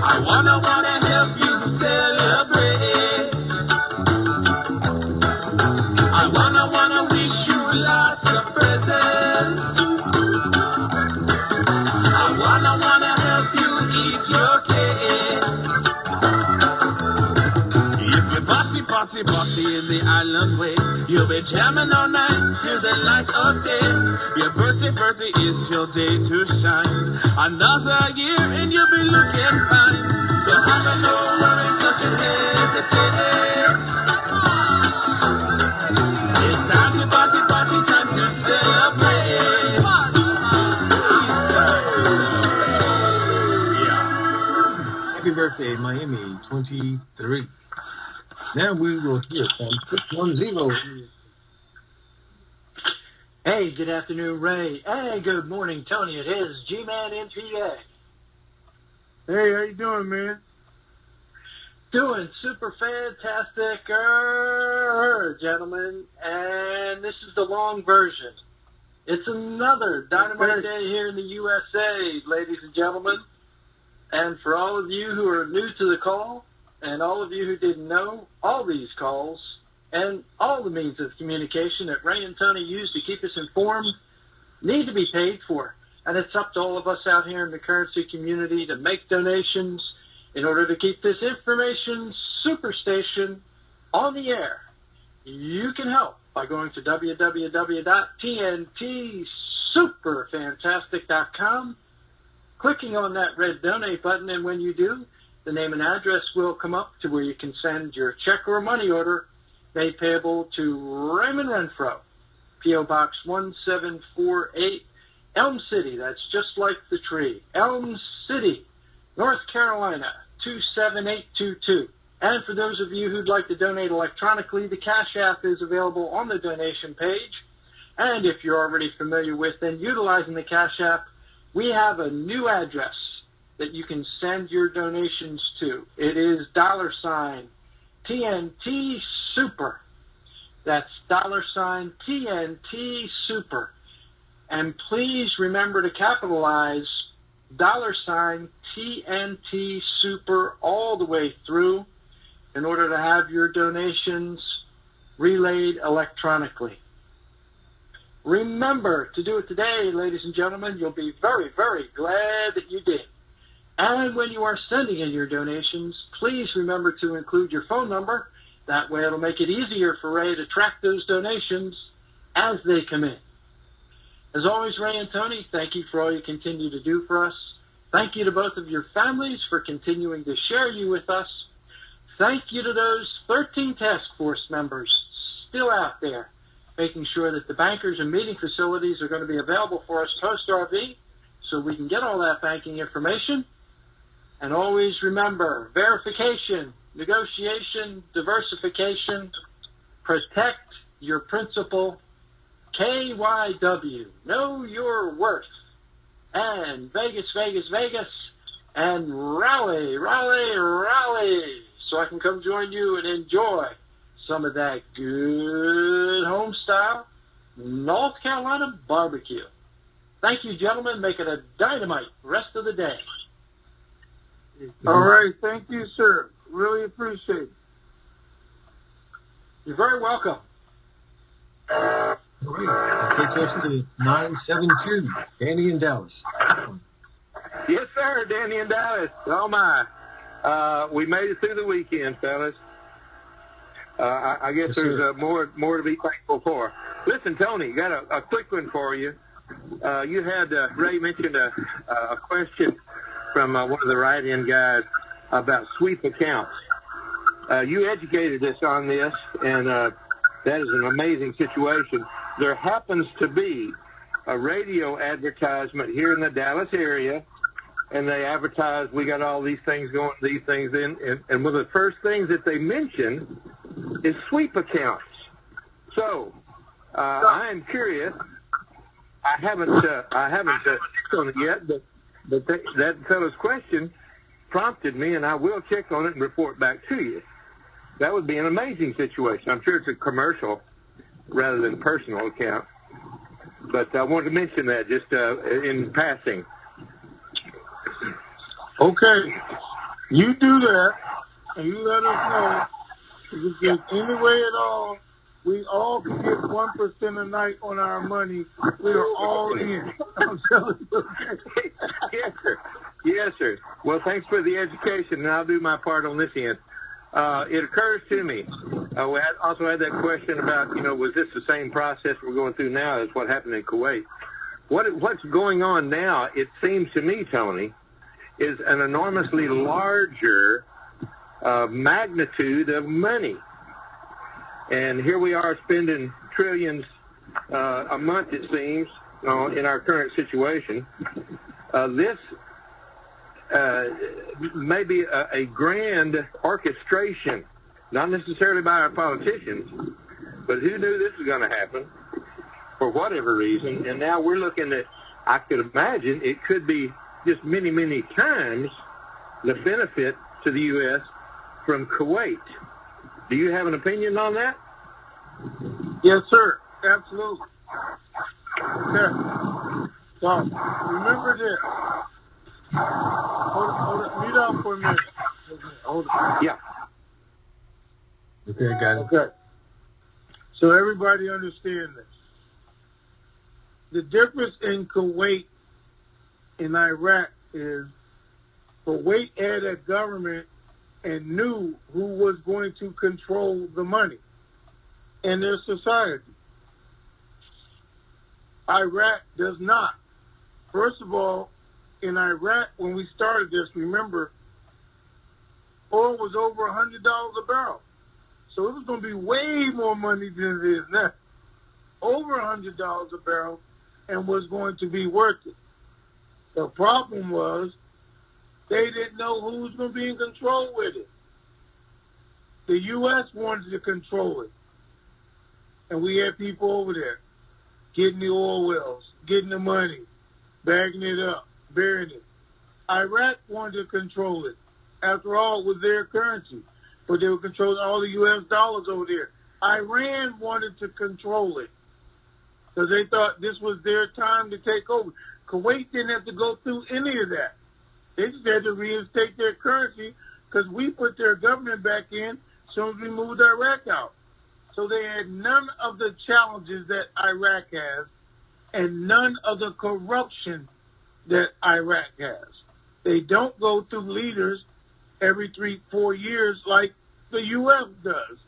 I wanna help you celebrate. I wanna wish you lots of presents. I wanna help you eat your cake. If you're bossy in the island way, you'll be jamming all night till the light of day. Your birthday is your day to shine. Another year and you'll be looking fine. So have a no worries, don't you hesitate. It's time to party, time to celebrate. Happy birthday, Miami 23. Now we will hear from 610. Hey, good afternoon, Ray. Hey, good morning, Tony. It is G-Man NPA. Hey, how you doing, man? Doing super fantastic, gentlemen. And this is the long version. It's another Dynamite Day here in the USA, ladies and gentlemen. And for all of you who are new to the call, and all of you who didn't know, all these calls and all the means of communication that Ray and Tony use to keep us informed need to be paid for. And it's up to all of us out here in the currency community to make donations in order to keep this information superstation on the air. You can help by going to www.tntsuperfantastic.com, clicking on that red donate button, and when you do, the name and address will come up to where you can send your check or money order made payable to Raymond Renfro, P.O. Box 1748, Elm City, that's just like the tree, Elm City, North Carolina, 27822. And for those of you who'd like to donate electronically, the Cash App is available on the donation page. And if you're already familiar with and utilizing the Cash App, we have a new address that you can send your donations to. It is $TNT Super. That's $TNT Super. And please remember to capitalize $TNT Super all the way through in order to have your donations relayed electronically. Remember to do it today, ladies and gentlemen. You'll be very, very glad that you did. And when you are sending in your donations, please remember to include your phone number. That way it'll make it easier for Ray to track those donations as they come in. As always, Ray and Tony, thank you for all you continue to do for us. Thank you to both of your families for continuing to share you with us. Thank you to those 13 task force members still out there, making sure that the bankers and meeting facilities are going to be available for us post-RV so we can get all that banking information. And always remember, verification, negotiation, diversification, protect your principal, KYW, know your worth, and Vegas, Vegas, Vegas, and rally, rally, rally, so I can come join you and enjoy some of that good home-style North Carolina barbecue. Thank you, gentlemen. Make it a dynamite rest of the day. All right. Thank you, sir. Really appreciate it. You're very welcome. Great. That takes us to 972. Danny in Dallas. Yes, sir. Danny in Dallas. Oh, my. We made it through the weekend, fellas. I guess there's more to be thankful for. Listen, Tony, got a quick one for you. You had Ray mentioned a question from one of the write-in guys about sweep accounts. You educated us on this, and that is an amazing situation. There happens to be a radio advertisement here in the Dallas area, and they advertise, we got all these things going, these things in, and one of the first things that they mention is sweep accounts. So, I am curious. I haven't checked on it yet, but that fellow's question prompted me, and I will check on it and report back to you. That would be an amazing situation. I'm sure it's a commercial rather than personal account. But I wanted to mention that just in passing. Okay. You do that, and you let us know. If there's any way at all, we all can get 1% a night on our money. We are all in. I'm telling you. Yes, sir. Yes, sir. Well, thanks for the education, and I'll do my part on this end. It occurs to me, we also had that question about, was this the same process we're going through now as what happened in Kuwait? What's going on now, it seems to me, Tony, is an enormously larger magnitude of money. And here we are spending trillions a month, it seems, in our current situation. This may be a grand orchestration, not necessarily by our politicians, but who knew this was going to happen for whatever reason. And now we're looking at, I could imagine, it could be just many, many times the benefit to the U.S. from Kuwait. Do you have an opinion on that? Yes, sir. Absolutely. Okay. So, remember this. Hold it. Mute out for a minute. Hold it. Yeah. Okay, got it. Okay. So everybody understand this. The difference in Kuwait and Iraq is Kuwait had a government and knew who was going to control the money in their society. Iraq does not. First of all, in Iraq, when we started this, remember, oil was over $100 a barrel. So it was going to be way more money than it is now. Over $100 a barrel, and was going to be worth it. The problem was they didn't know who was going to be in control with it. The U.S. wanted to control it. And we had people over there getting the oil wells, getting the money, bagging it up, burying it. Iraq wanted to control it. After all, it was their currency. But they were controlling all the U.S. dollars over there. Iran wanted to control it because they thought this was their time to take over. Kuwait didn't have to go through any of that. They just had to reinstate their currency because we put their government back in as soon as we moved Iraq out. So they had none of the challenges that Iraq has and none of the corruption that Iraq has. They don't go through leaders every 3-4 years like the U.S. does.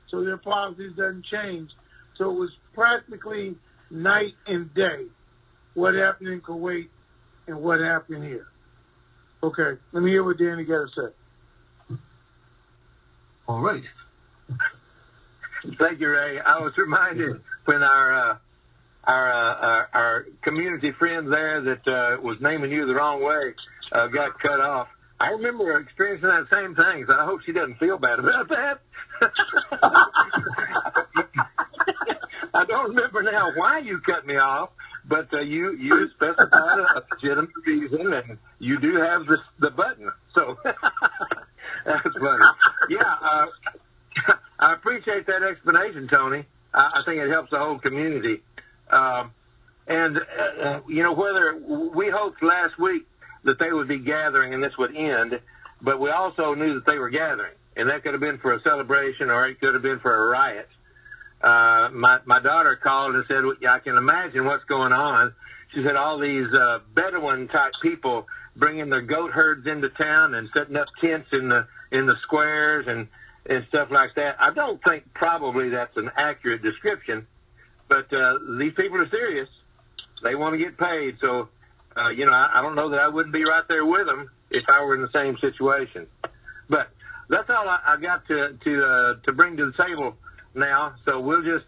So their policies doesn't change. So it was practically night and day what happened in Kuwait and what happened here. Okay, let me hear what Danny got to say. All right. Thank you, Ray. I was reminded when our community friend there that was naming you the wrong way got cut off. I remember experiencing that same thing, so I hope she doesn't feel bad about that. I don't remember now why you cut me off, but you specified a legitimate reason, and you do have the button. So that's funny. Yeah, I appreciate that explanation, Tony. I think it helps the whole community. Whether we hoped last week that they would be gathering and this would end, but we also knew that they were gathering, and that could have been for a celebration or it could have been for a riot. My daughter called and said, I can imagine what's going on. She said all these Bedouin-type people bringing their goat herds into town and setting up tents in the squares, and and stuff like that. I don't think probably that's an accurate description, but these people are serious. They want to get paid. So, I don't know that I wouldn't be right there with them if I were in the same situation. But that's all I got to bring to the table now. So we'll just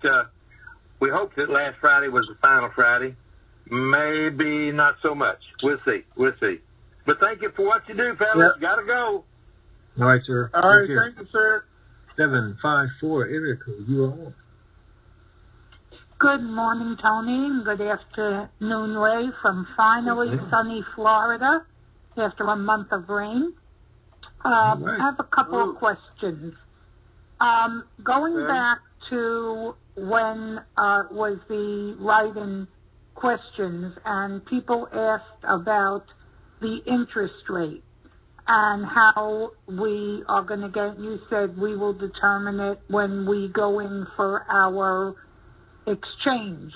we hope that last Friday was the final Friday. Maybe not so much. We'll see. But thank you for what you do, fellas. Yep. Gotta go. All right, sir. All right, thank you, sir. 754 area code. You are on. Good morning, Tony, and good afternoon, Ray, from finally sunny Florida after a month of rain. I have a couple of questions. Going back to when was the write-in questions and people asked about the interest rate and how we are going to get, you said we will determine it when we go in for our exchange.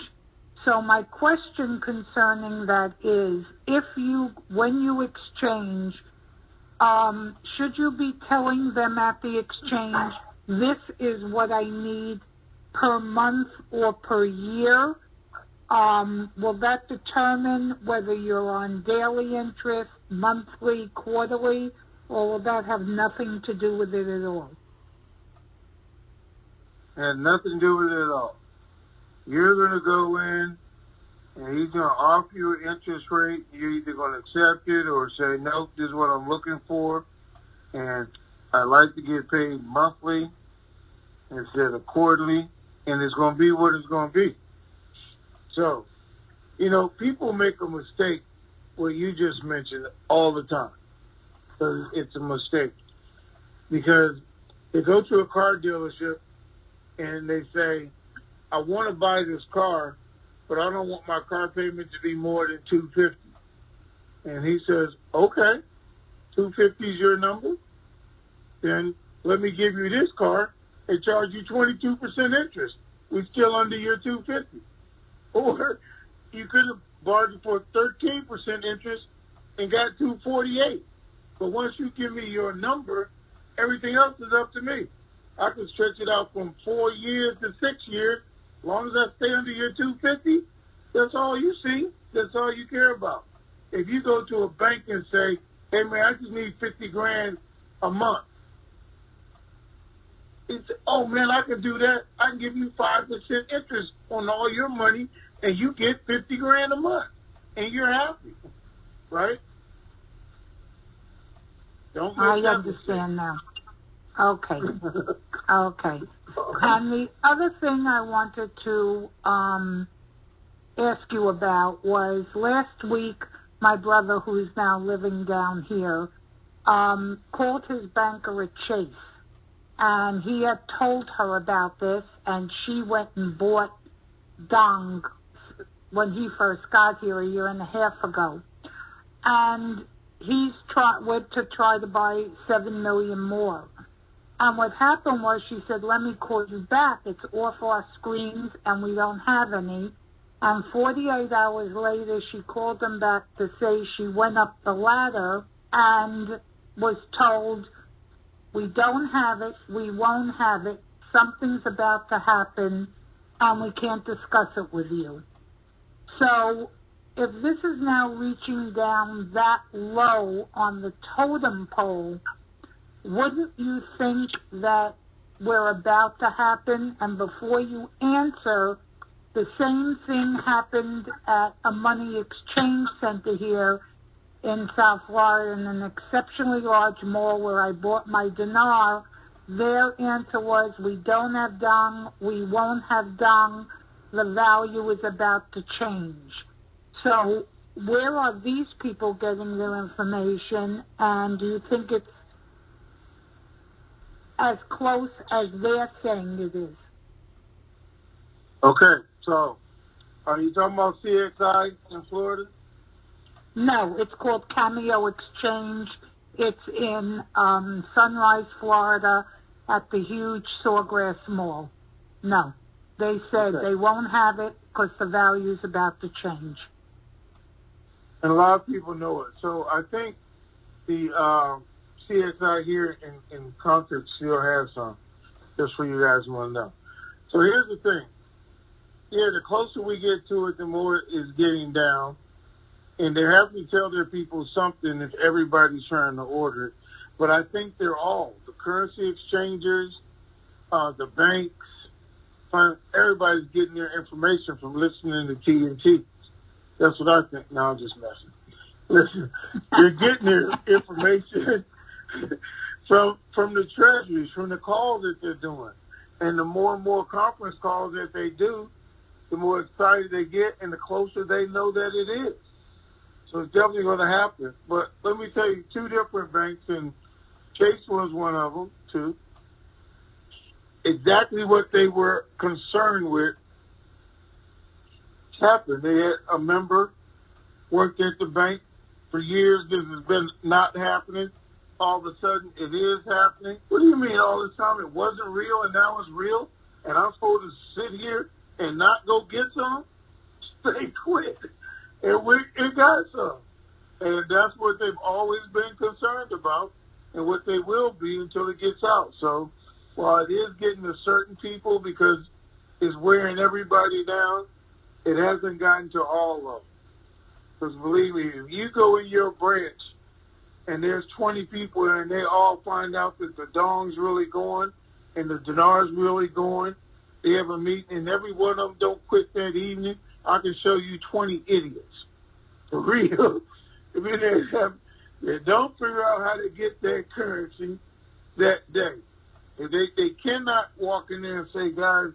So my question concerning that is, when you exchange, should you be telling them at the exchange, this is what I need per month or per year? Will that determine whether you're on daily interest, monthly, quarterly, or will that have nothing to do with it at all? Had nothing to do with it at all. You're going to go in, and he's going to offer you an interest rate. You're either going to accept it or say, nope, this is what I'm looking for, and I like to get paid monthly instead of quarterly, and it's going to be what it's going to be. So, people make a mistake, what you just mentioned, all the time. So it's a mistake. Because they go to a car dealership and they say, I want to buy this car, but I don't want my car payment to be more than $250. And he says, okay, $250 is your number? Then let me give you this car and charge you 22% interest. We're still under your $250. Or you could have bargained for 13% interest and got $248. But once you give me your number, everything else is up to me. I can stretch it out from 4 years to 6 years. As long as I stay under your $250, that's all you see. That's all you care about. If you go to a bank and say, hey, man, I just need $50,000 a month. It's, oh, man, I can do that. I can give you 5% interest on all your money, and you get $50,000 a month, and you're happy, right? Don't make I understand now. Okay. Okay. And the other thing I wanted to ask you about was last week, my brother, who's now living down here, called his banker at Chase. And he had told her about this, and she went and bought Dong when he first got here a year and a half ago. And he's went to try to buy $7 million more. And what happened was she said, let me call you back. It's off our screens, and we don't have any. And 48 hours later, she called him back to say she went up the ladder and was told, we don't have it, we won't have it, something's about to happen, and we can't discuss it with you. So if this is now reaching down that low on the totem pole, wouldn't you think that we're about to happen? And before you answer, the same thing happened at a money exchange center here in South Florida in an exceptionally large mall where I bought my dinar. Their answer was, we don't have Dong, we won't have Dong, the value is about to change. So where are these people getting their information, and do you think it's as close as they're saying it is? Okay, so are you talking about CXI in Florida? No, it's called Cameo Exchange. It's in Sunrise, Florida, at the huge Sawgrass Mall. No, they said they won't have it because the value's about to change. And a lot of people know it. So I think the CSI here in Concord still has some, just for you guys who want to know. So here's the thing. Yeah, the closer we get to it, the more it's getting down. And they have to tell their people something if everybody's trying to order it. But I think they're all, the currency exchangers, the banks, everybody's getting their information from listening to TNT. That's what I think. No, I'm just messing. Listen, they're getting their information from the treasuries, from the calls that they're doing. And the more and more conference calls that they do, the more excited they get and the closer they know that it is. So it's definitely going to happen. But let me tell you, two different banks, and Chase was one of them, too. Exactly what they were concerned with happened. They had a member worked at the bank for years. This has been not happening. All of a sudden, it is happening. What do you mean all this time? It wasn't real, and now it's real? And I'm supposed to sit here and not go get some? Stay quit. And it got some. And that's what they've always been concerned about and what they will be until it gets out. So while it is getting to certain people because it's wearing everybody down, it hasn't gotten to all of them. Because believe me, if you go in your branch and there's 20 people there and they all find out that the dong's really going and the dinar's really going, they have a meeting and every one of them don't quit that evening, I can show you 20 idiots. For real. I mean, they don't figure out how to get their currency that day. If they cannot walk in there and say, guys,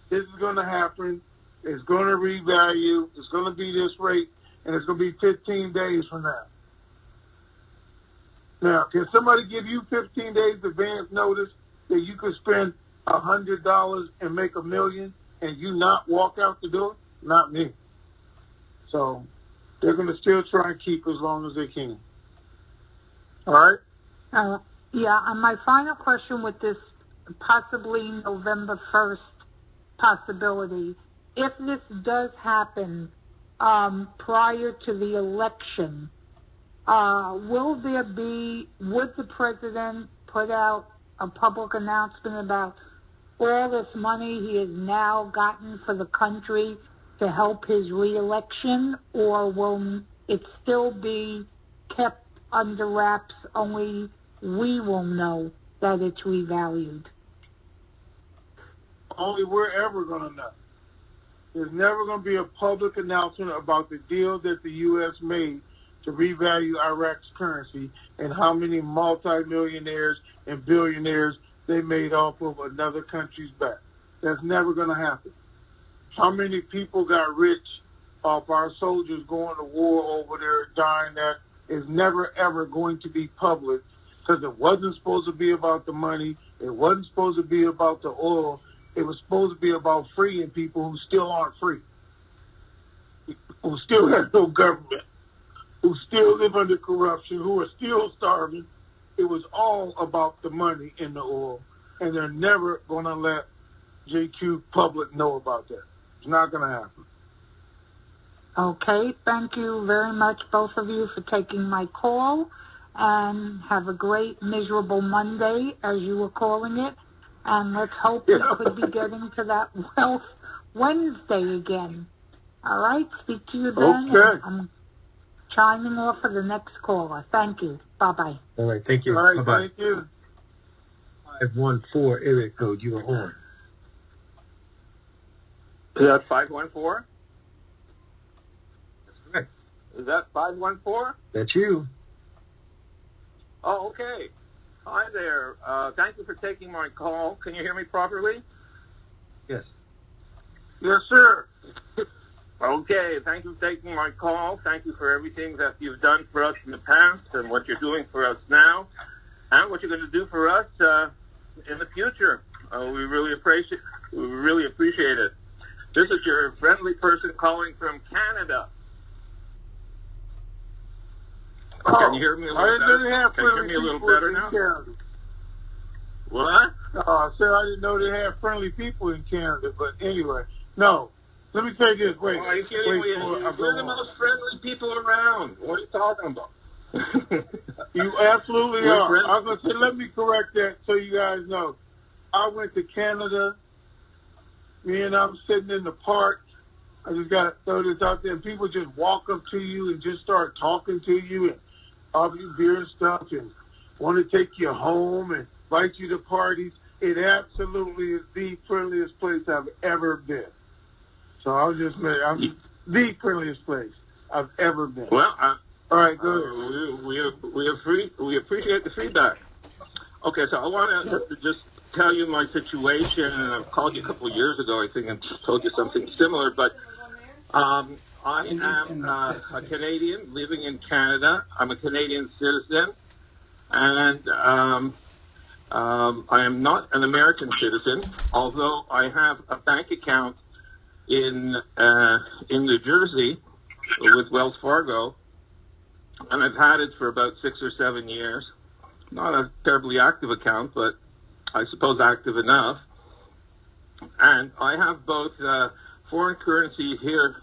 this is going to happen. It's going to revalue. It's going to be this rate. And it's going to be 15 days from now. Now, can somebody give you 15 days advance notice that you could spend $100 and make $1 million and you not walk out the door? Not me. So they're going to still try and keep as long as they can. All right? Yeah, and my final question with this possibly November 1st possibility, if this does happen prior to the election, would the president put out a public announcement about all this money he has now gotten for the country to help his reelection, or will it still be kept under wraps, only we will know that it's revalued? Only we're ever going to know. There's never going to be a public announcement about the deal that the U.S. made to revalue Iraq's currency and how many multimillionaires and billionaires they made off of another country's back. That's never going to happen. How many people got rich off our soldiers going to war over there dying? That is never, ever going to be public because it wasn't supposed to be about the money. It wasn't supposed to be about the oil. It was supposed to be about freeing people who still aren't free, who still have no government, who still live under corruption, who are still starving. It was all about the money and the oil, and they're never going to let JQ public know about that. It's not going to happen. Okay, thank you very much, both of you, for taking my call, and have a great, miserable Monday, as you were calling it. And let's hope we could be getting to that Wealth Wednesday again. All right, speak to you then. Okay. I'm chiming off for the next caller. Thank you. Bye-bye. All right, thank you. All right, Bye-bye. thank you. 514 area code, you are on. Is that 514? That's correct. Is that 514? That's you. Oh, okay. Hi there. Thank you for taking my call. Can you hear me properly? Yes. Yes, sir. Okay. Thank you for taking my call. Thank you for everything that you've done for us in the past and what you're doing for us now and what you're going to do for us in the future. We really appreciate it. This is your friendly person calling from Canada. Can you hear me a little better? Can you hear me a little better now? Canada. What? I said I didn't know they had friendly people in Canada, but anyway, no. Let me say this. Wait. Are you kidding me? We're the most friendly people around. What are you talking about? You absolutely We're are. friends. I was going to say, let me correct that so you guys know. I went to Canada. Me and I'm sitting in the park. I just got to throw this out there. And people just walk up to you and just start talking to you and offer you beer and stuff and want to take you home and invite you to parties. It absolutely is the friendliest place I've ever been. So I'm the friendliest place I've ever been. Well, all right, go ahead. We appreciate the feedback. Okay, so I want to just tell you my situation, and I've called you a couple of years ago, I think, and told you something similar, but I am a Canadian living in Canada. I'm a Canadian citizen, and I am not an American citizen, although I have a bank account in New Jersey with Wells Fargo, and I've had it for about 6 or 7 years. Not a terribly active account, but I suppose active enough. And I have both foreign currency here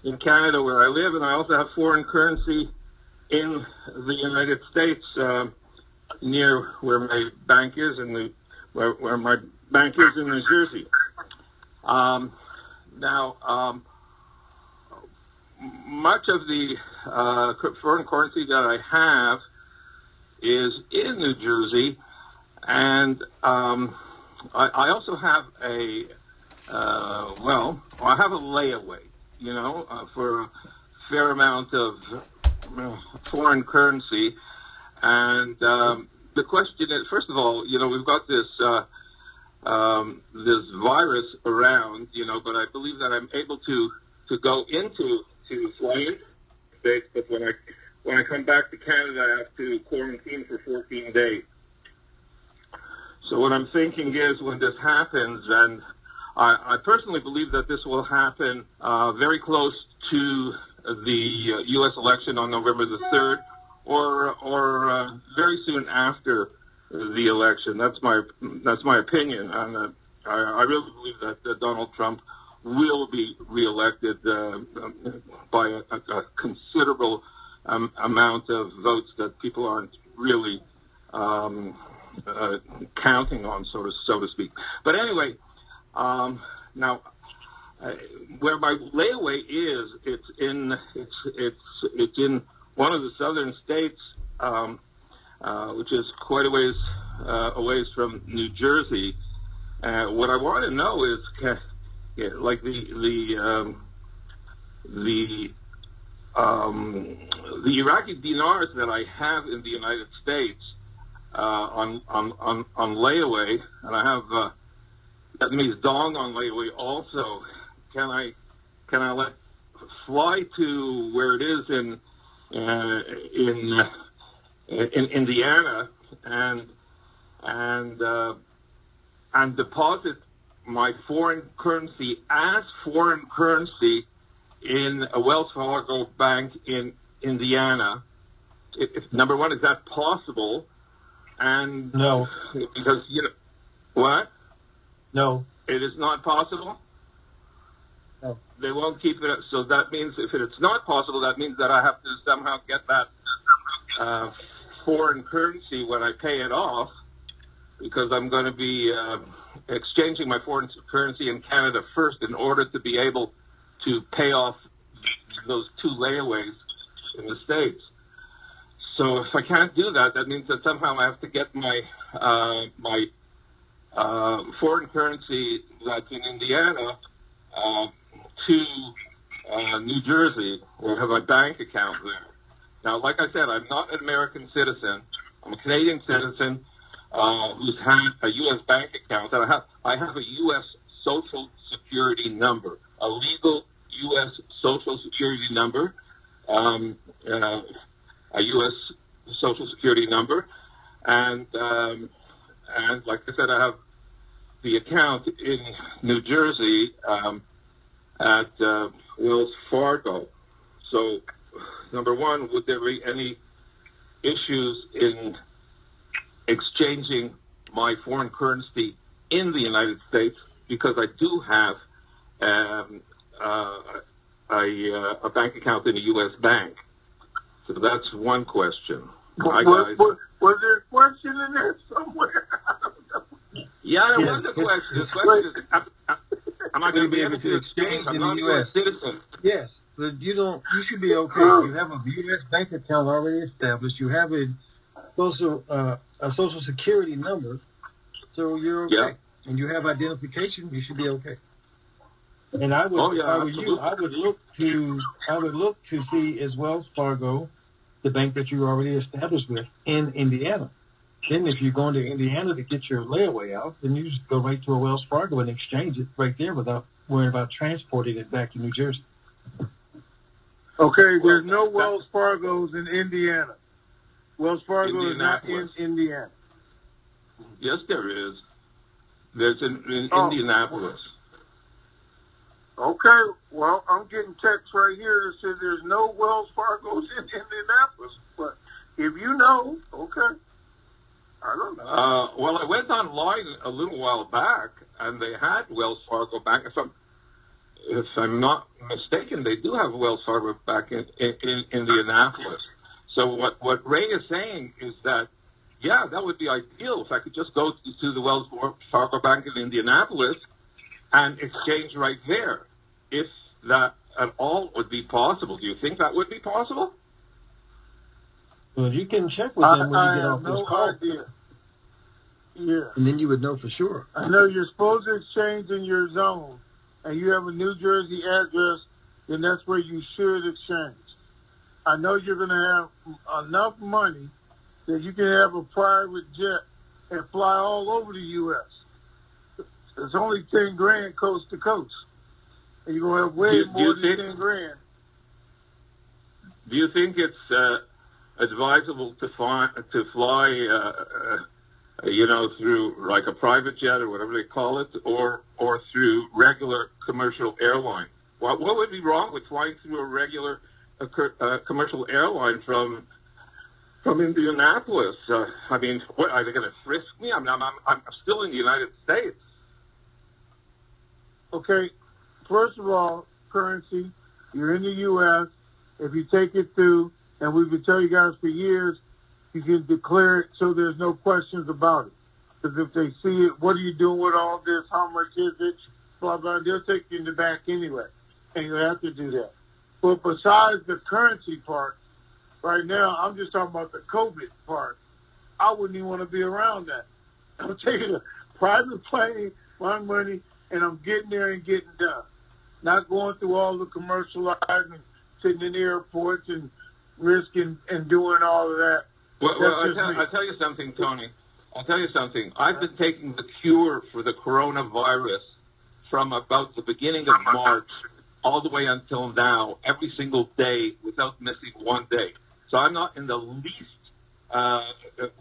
in Canada where I live, and I also have foreign currency in the United States near where my bank is, where my bank is in New Jersey. Much of the foreign currency that I have is in New Jersey, and I also have I have a layaway, for a fair amount of foreign currency. And the question is, first of all, we've got this this virus around, but I believe that I'm able to go to fly into the States, but when I come back to Canada, I have to quarantine for 14 days. So what I'm thinking is, when this happens, and I personally believe that this will happen very close to the U.S. election on November the 3rd, or very soon after the election. That's my opinion, and I really believe that Donald Trump will be reelected by a considerable amount of votes that people aren't really counting on, so to speak. But anyway, now where my layaway is, it's in one of the southern states, which is quite a ways away from New Jersey. What I want to know is, like the Iraqi dinars that I have in the United States on layaway, and I have Vietnamese dong on layaway also. Can I let fly to where it is in Indiana and deposit my foreign currency as foreign currency in a Wells Fargo bank in Indiana? Number one, is that possible? And no, because what? No, it is not possible. No, they won't keep it. So that means if it's not possible, that means that I have to somehow get that foreign currency when I pay it off, because I'm going to be exchanging my foreign currency in Canada first in order to be able to pay off those two layaways in the States. So if I can't do that, that means that somehow I have to get my foreign currency that's in Indiana to New Jersey, where I have my bank account there. Now, like I said, I'm not an American citizen. I'm a Canadian citizen who's had a U.S. bank account, and I have a U.S. Social Security number, a legal U.S. Social Security number, a U.S. Social Security number, and like I said, I have the account in New Jersey at Wells Fargo. So, number one, would there be any issues in exchanging my foreign currency in the United States, because I do have a bank account in a U.S. bank? So that's one question. Was there a question in there somewhere? Yeah, there was a question. The question is, am I going to be able to exchange? I'm not a U.S. citizen. Yes, but you should be okay. You have a U.S. bank account already established. You have a social security number, so you're okay. Yeah. And you have identification. You should be okay. And I would, if I were absolutely. you, I would look to see is Wells Fargo the bank that you're already established with in Indiana. Then if you're going to Indiana to get your layaway out, then you just go right to a Wells Fargo and exchange it right there without worrying about transporting it back to New Jersey. Okay, there's no Wells Fargos in Indiana. Wells Fargo is not in Indiana. Yes, there is. There's in Indianapolis. Okay, well, I'm getting texts right here that says there's no Wells Fargos in Indianapolis. But if you know, okay. I don't know. Well, I went online a little while back, and they had Wells Fargo Bank. If I'm not mistaken, they do have Wells Fargo back in Indianapolis. So what Ray is saying is that, yeah, that would be ideal if I could just go to the Wells Fargo Bank in Indianapolis and exchange right there, if that at all would be possible. Do you think that would be possible? Well, you can check with them when you get off this call. Idea. Yeah. And then you would know for sure. I know you're supposed to exchange in your zone, and you have a New Jersey address, then that's where you should exchange. I know you're going to have enough money that you can have a private jet and fly all over the U.S. It's only 10 grand coast to coast. And you're going to have way more than 10 grand. Do you think it's advisable to fly through like a private jet or whatever they call it, or through regular commercial airline? What would be wrong with flying through a regular commercial airline from Indianapolis? I mean, what, are they going to frisk me? I'm still in the United States. Okay, first of all, currency, you're in the U.S. If you take it through, and we've been telling you guys for years, you can declare it so there's no questions about it. Because if they see it, what are you doing with all this? How much is it? Blah, blah. They'll take you in the back anyway. And you have to do that. But besides the currency part, right now, I'm just talking about the COVID part. I wouldn't even want to be around that. I'm taking a private plane, my money, and I'm getting there and getting done. Not going through all the commercializing, sitting in airports and risking and doing all of that. Well, I'll tell you something, Tony. I'll tell you something. I've been taking the cure for the coronavirus from about the beginning of March all the way until now, every single day without missing one day. So I'm not in the least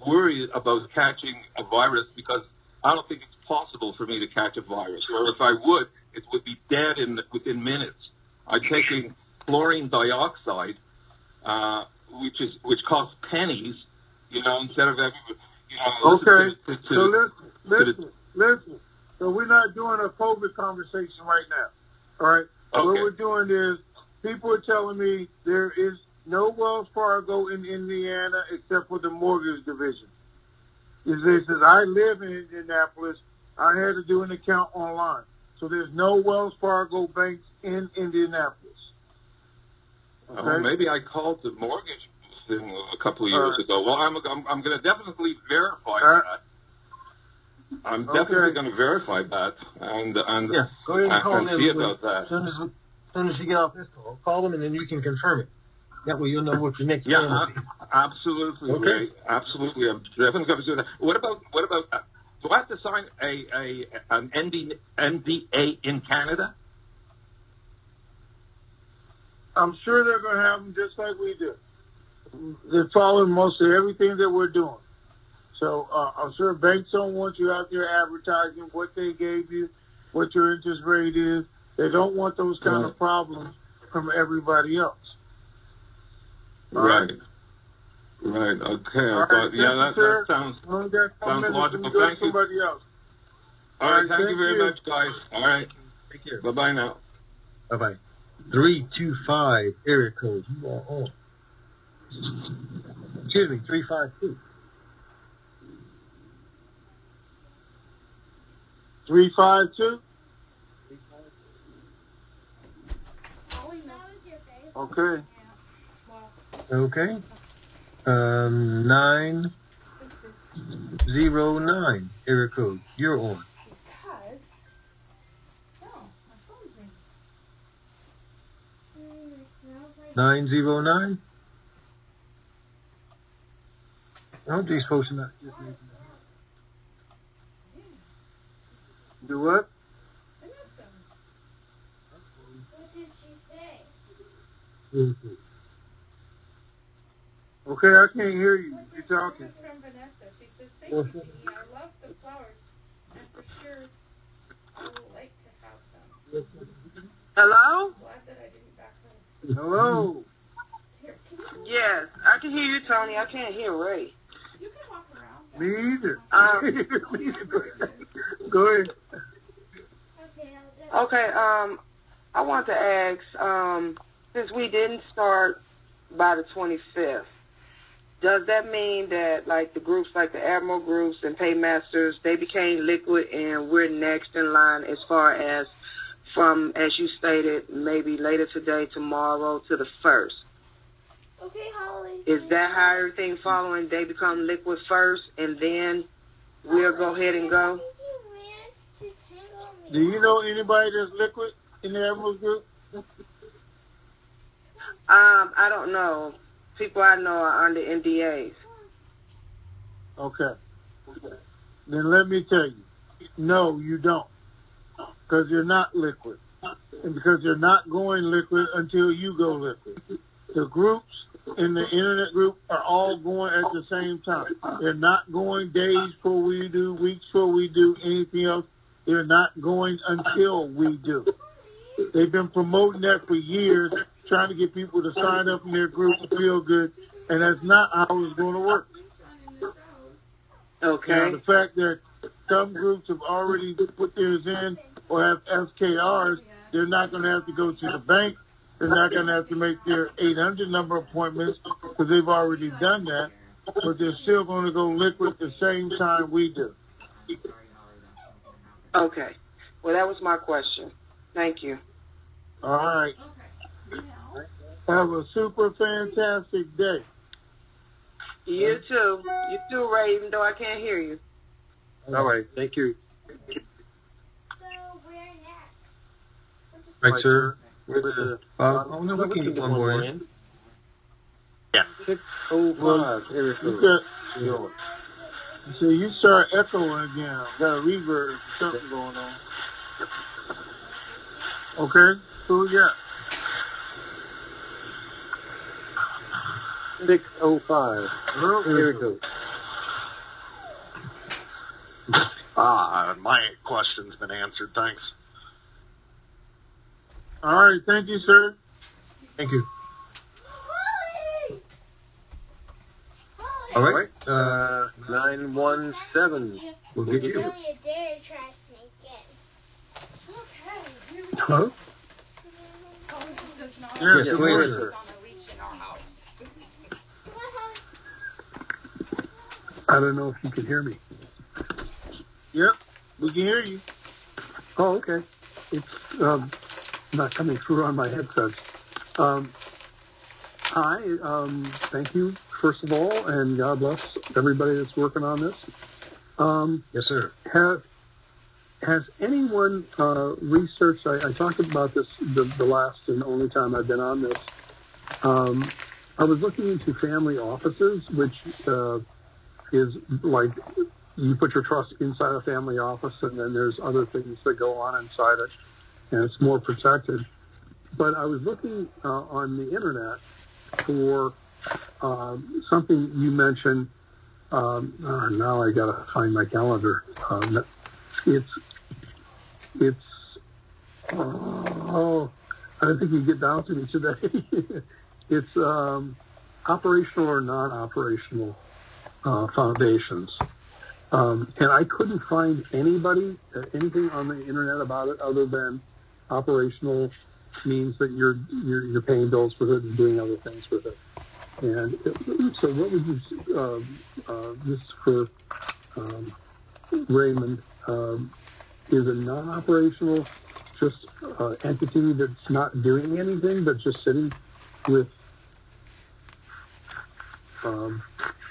worried about catching a virus, because I don't think it's possible for me to catch a virus. Or if I would, it would be dead within minutes. I'm taking chlorine dioxide, which costs pennies, instead of okay. So listen. So we're not doing a COVID conversation right now. All right. Okay. What we're doing is, people are telling me there is no Wells Fargo in Indiana except for the mortgage division. It says I live in Indianapolis. I had to do an account online. So there's no Wells Fargo banks in Indianapolis. Okay? Oh, maybe I called the mortgage thing a couple of years ago. Well, I'm going to definitely verify that. I'm definitely going to verify that and yeah, go ahead and call and them see about that. As soon as you get off this call them, and then you can confirm it. That way you'll know what your next plan will be. Absolutely. Okay. Ray. Absolutely. I'm definitely going to do that. What about do I have to sign an NDA in Canada? I'm sure they're going to have them just like we do. They're following mostly everything that we're doing. So I'm sure banks don't want you out there advertising what they gave you, what your interest rate is. They don't want those kind of problems from everybody else. Right. Right. Okay. Right, that sounds logical. Thank you. Somebody else. All right. Thank you very much, guys. All right. Take care. Bye-bye now. Bye-bye. 325 area code. You are on. Excuse me, 352. 352? Okay. Okay. 909, area code. You're on. Because. Oh, my phone's ringing. 909? I hope these folks are not just making Do what? Vanessa. What did she say? that. Okay, I can't hear you. You're talking. This is from Vanessa. She says, thank you, Jeannie. I love the flowers. And for sure, I would like to have some. Hello? I'm glad that I didn't back her. Hello? Here, can you Yes, I can hear you, Tony. I can't hear Ray. You can walk around. Me either. Um, Go ahead. Okay, I want to ask, since we didn't start by the 25th, does that mean that, like, the groups like the Admiral groups and Paymasters, they became liquid and we're next in line as far as from, as you stated, maybe later today, tomorrow to the 1st? Okay, Holly. Is that how everything following, they become liquid first and then we'll go ahead and go? Do you know anybody that's liquid in the Admirals group? I don't know. People I know are under NDAs. Okay. Then let me tell you. No, you don't. Because you're not liquid. And because you're not going liquid until you go liquid. The groups in the internet group are all going at the same time. They're not going days before we do, weeks before we do, anything else. They're not going until we do. They've been promoting that for years, trying to get people to sign up in their group to feel good, and that's not how it's going to work. Okay. Now, the fact that some groups have already put theirs in or have FKRs, they're not going to have to go to the bank. They're not going to have to make their 800 number appointments because they've already done that, but they're still going to go liquid the same time we do. Okay. Well, that was my question. Thank you. All right. Have a super fantastic day. You too. You too, Ray, even though I can't hear you. All right. Thank you. So, where next? Right, sir. Oh, no, we can get one more in. Yeah. 605. Area code. So you start echoing again. Got a reverb, something going on. Okay, who you got? 605. Area code. My question's been answered. Thanks. All right, thank you, sir. Thank you. All right. 917. We'll get you. Only a dare try to sneak in. Okay, here we go. Hello? Does not Yes, have go ahead, horses sir. on a leash in our house. I don't know if you can hear me. Yep, we can hear you. Oh, okay. It's not coming through on my headsets. Hi, thank you, first of all, and God bless everybody that's working on this. Yes, sir. Has anyone researched, I talked about this the last and only time I've been on this. I was looking into family offices, which is like you put your trust inside a family office, and then there's other things that go on inside it, and it's more protected. But I was looking on the internet for something you mentioned. Now I got to find my calendar. I think you get down to me today. It's operational or non-operational foundations. And I couldn't find anything on the internet about it other than operational means that you're paying bills with it and doing other things with it. And so what would you, this is for Raymond, is a non-operational just entity that's not doing anything but just sitting with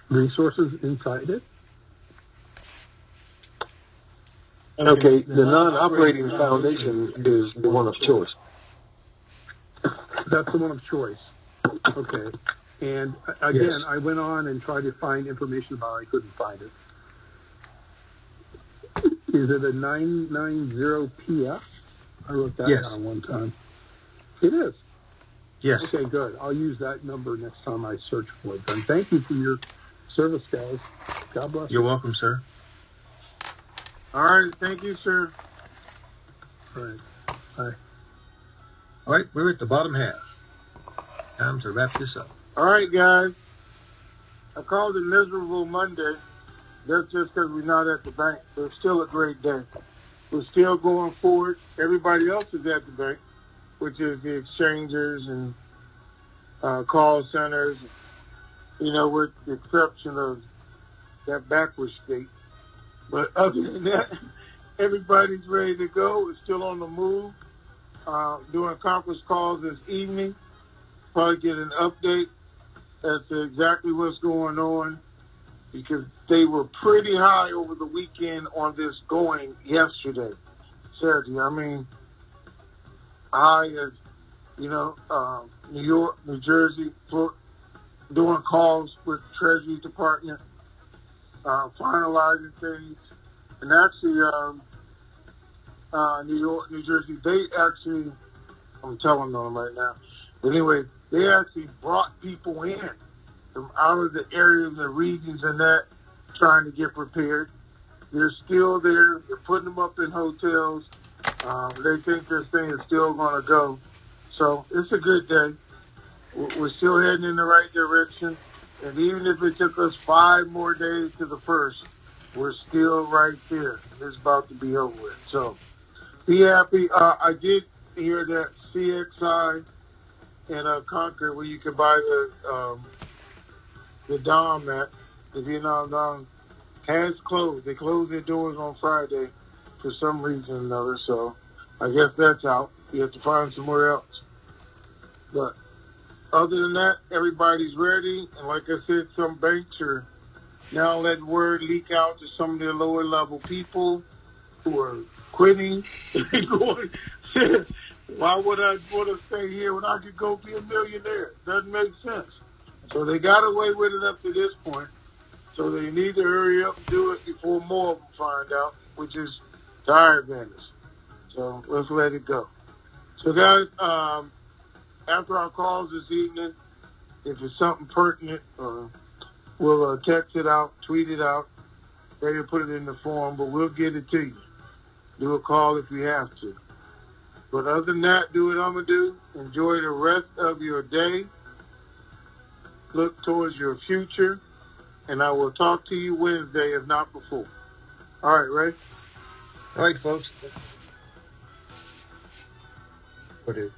resources inside it? Okay, the non-operating foundation is the one of choice. That's the one of choice. Okay. And again, yes. I went on and tried to find information about it. I couldn't find it. Is it a 990PF? I wrote that down one time. It is? Yes. Okay, good. I'll use that number next time I search for it. Then thank you for your service, guys. God bless you. You're welcome, sir. All right. Thank you, sir. All right. Bye. All right. We're at the bottom half. Time to wrap this up. All right, guys. I called it Miserable Monday. That's just because we're not at the bank. But it's still a great day. We're still going forward. Everybody else is at the bank, which is the exchangers and call centers, with the exception of that backward state. But other than that, everybody's ready to go. We're still on the move. Doing conference calls this evening. Probably get an update as to exactly what's going on, because they were pretty high over the weekend on this going yesterday, Saturday. I mean, high as, New York, New Jersey, doing calls with the Treasury Department, finalizing things. And actually, New York, New Jersey, I'm telling them right now. But anyway, they actually brought people in from out of the areas and regions and that, trying to get prepared. They're still there. They're putting them up in hotels. They think this thing is still going to go. So it's a good day. We're still heading in the right direction. And even if it took us 5 more days to the first, we're still right there. It's about to be over with. So be happy. I did hear that CXI in Concord, where you can buy the Dom at, the Vietnam Dom, has closed. They closed their doors on Friday for some reason or another. So I guess that's out. You have to find somewhere else. But other than that, everybody's ready. And like I said, some banks are now letting word leak out to some of their lower level people who are quitting. Why would I want to stay here when I could go be a millionaire? Doesn't make sense. So they got away with it up to this point. So they need to hurry up and do it before more of them find out, which is to our advantage. So let's let it go. So guys, after our calls this evening, if it's something pertinent, we'll text it out, tweet it out, maybe put it in the form, but we'll get it to you. Do a call if we have to. But other than that, do what I'm going to do. Enjoy the rest of your day. Look towards your future. And I will talk to you Wednesday, if not before. All right, Ray? All right, folks. What is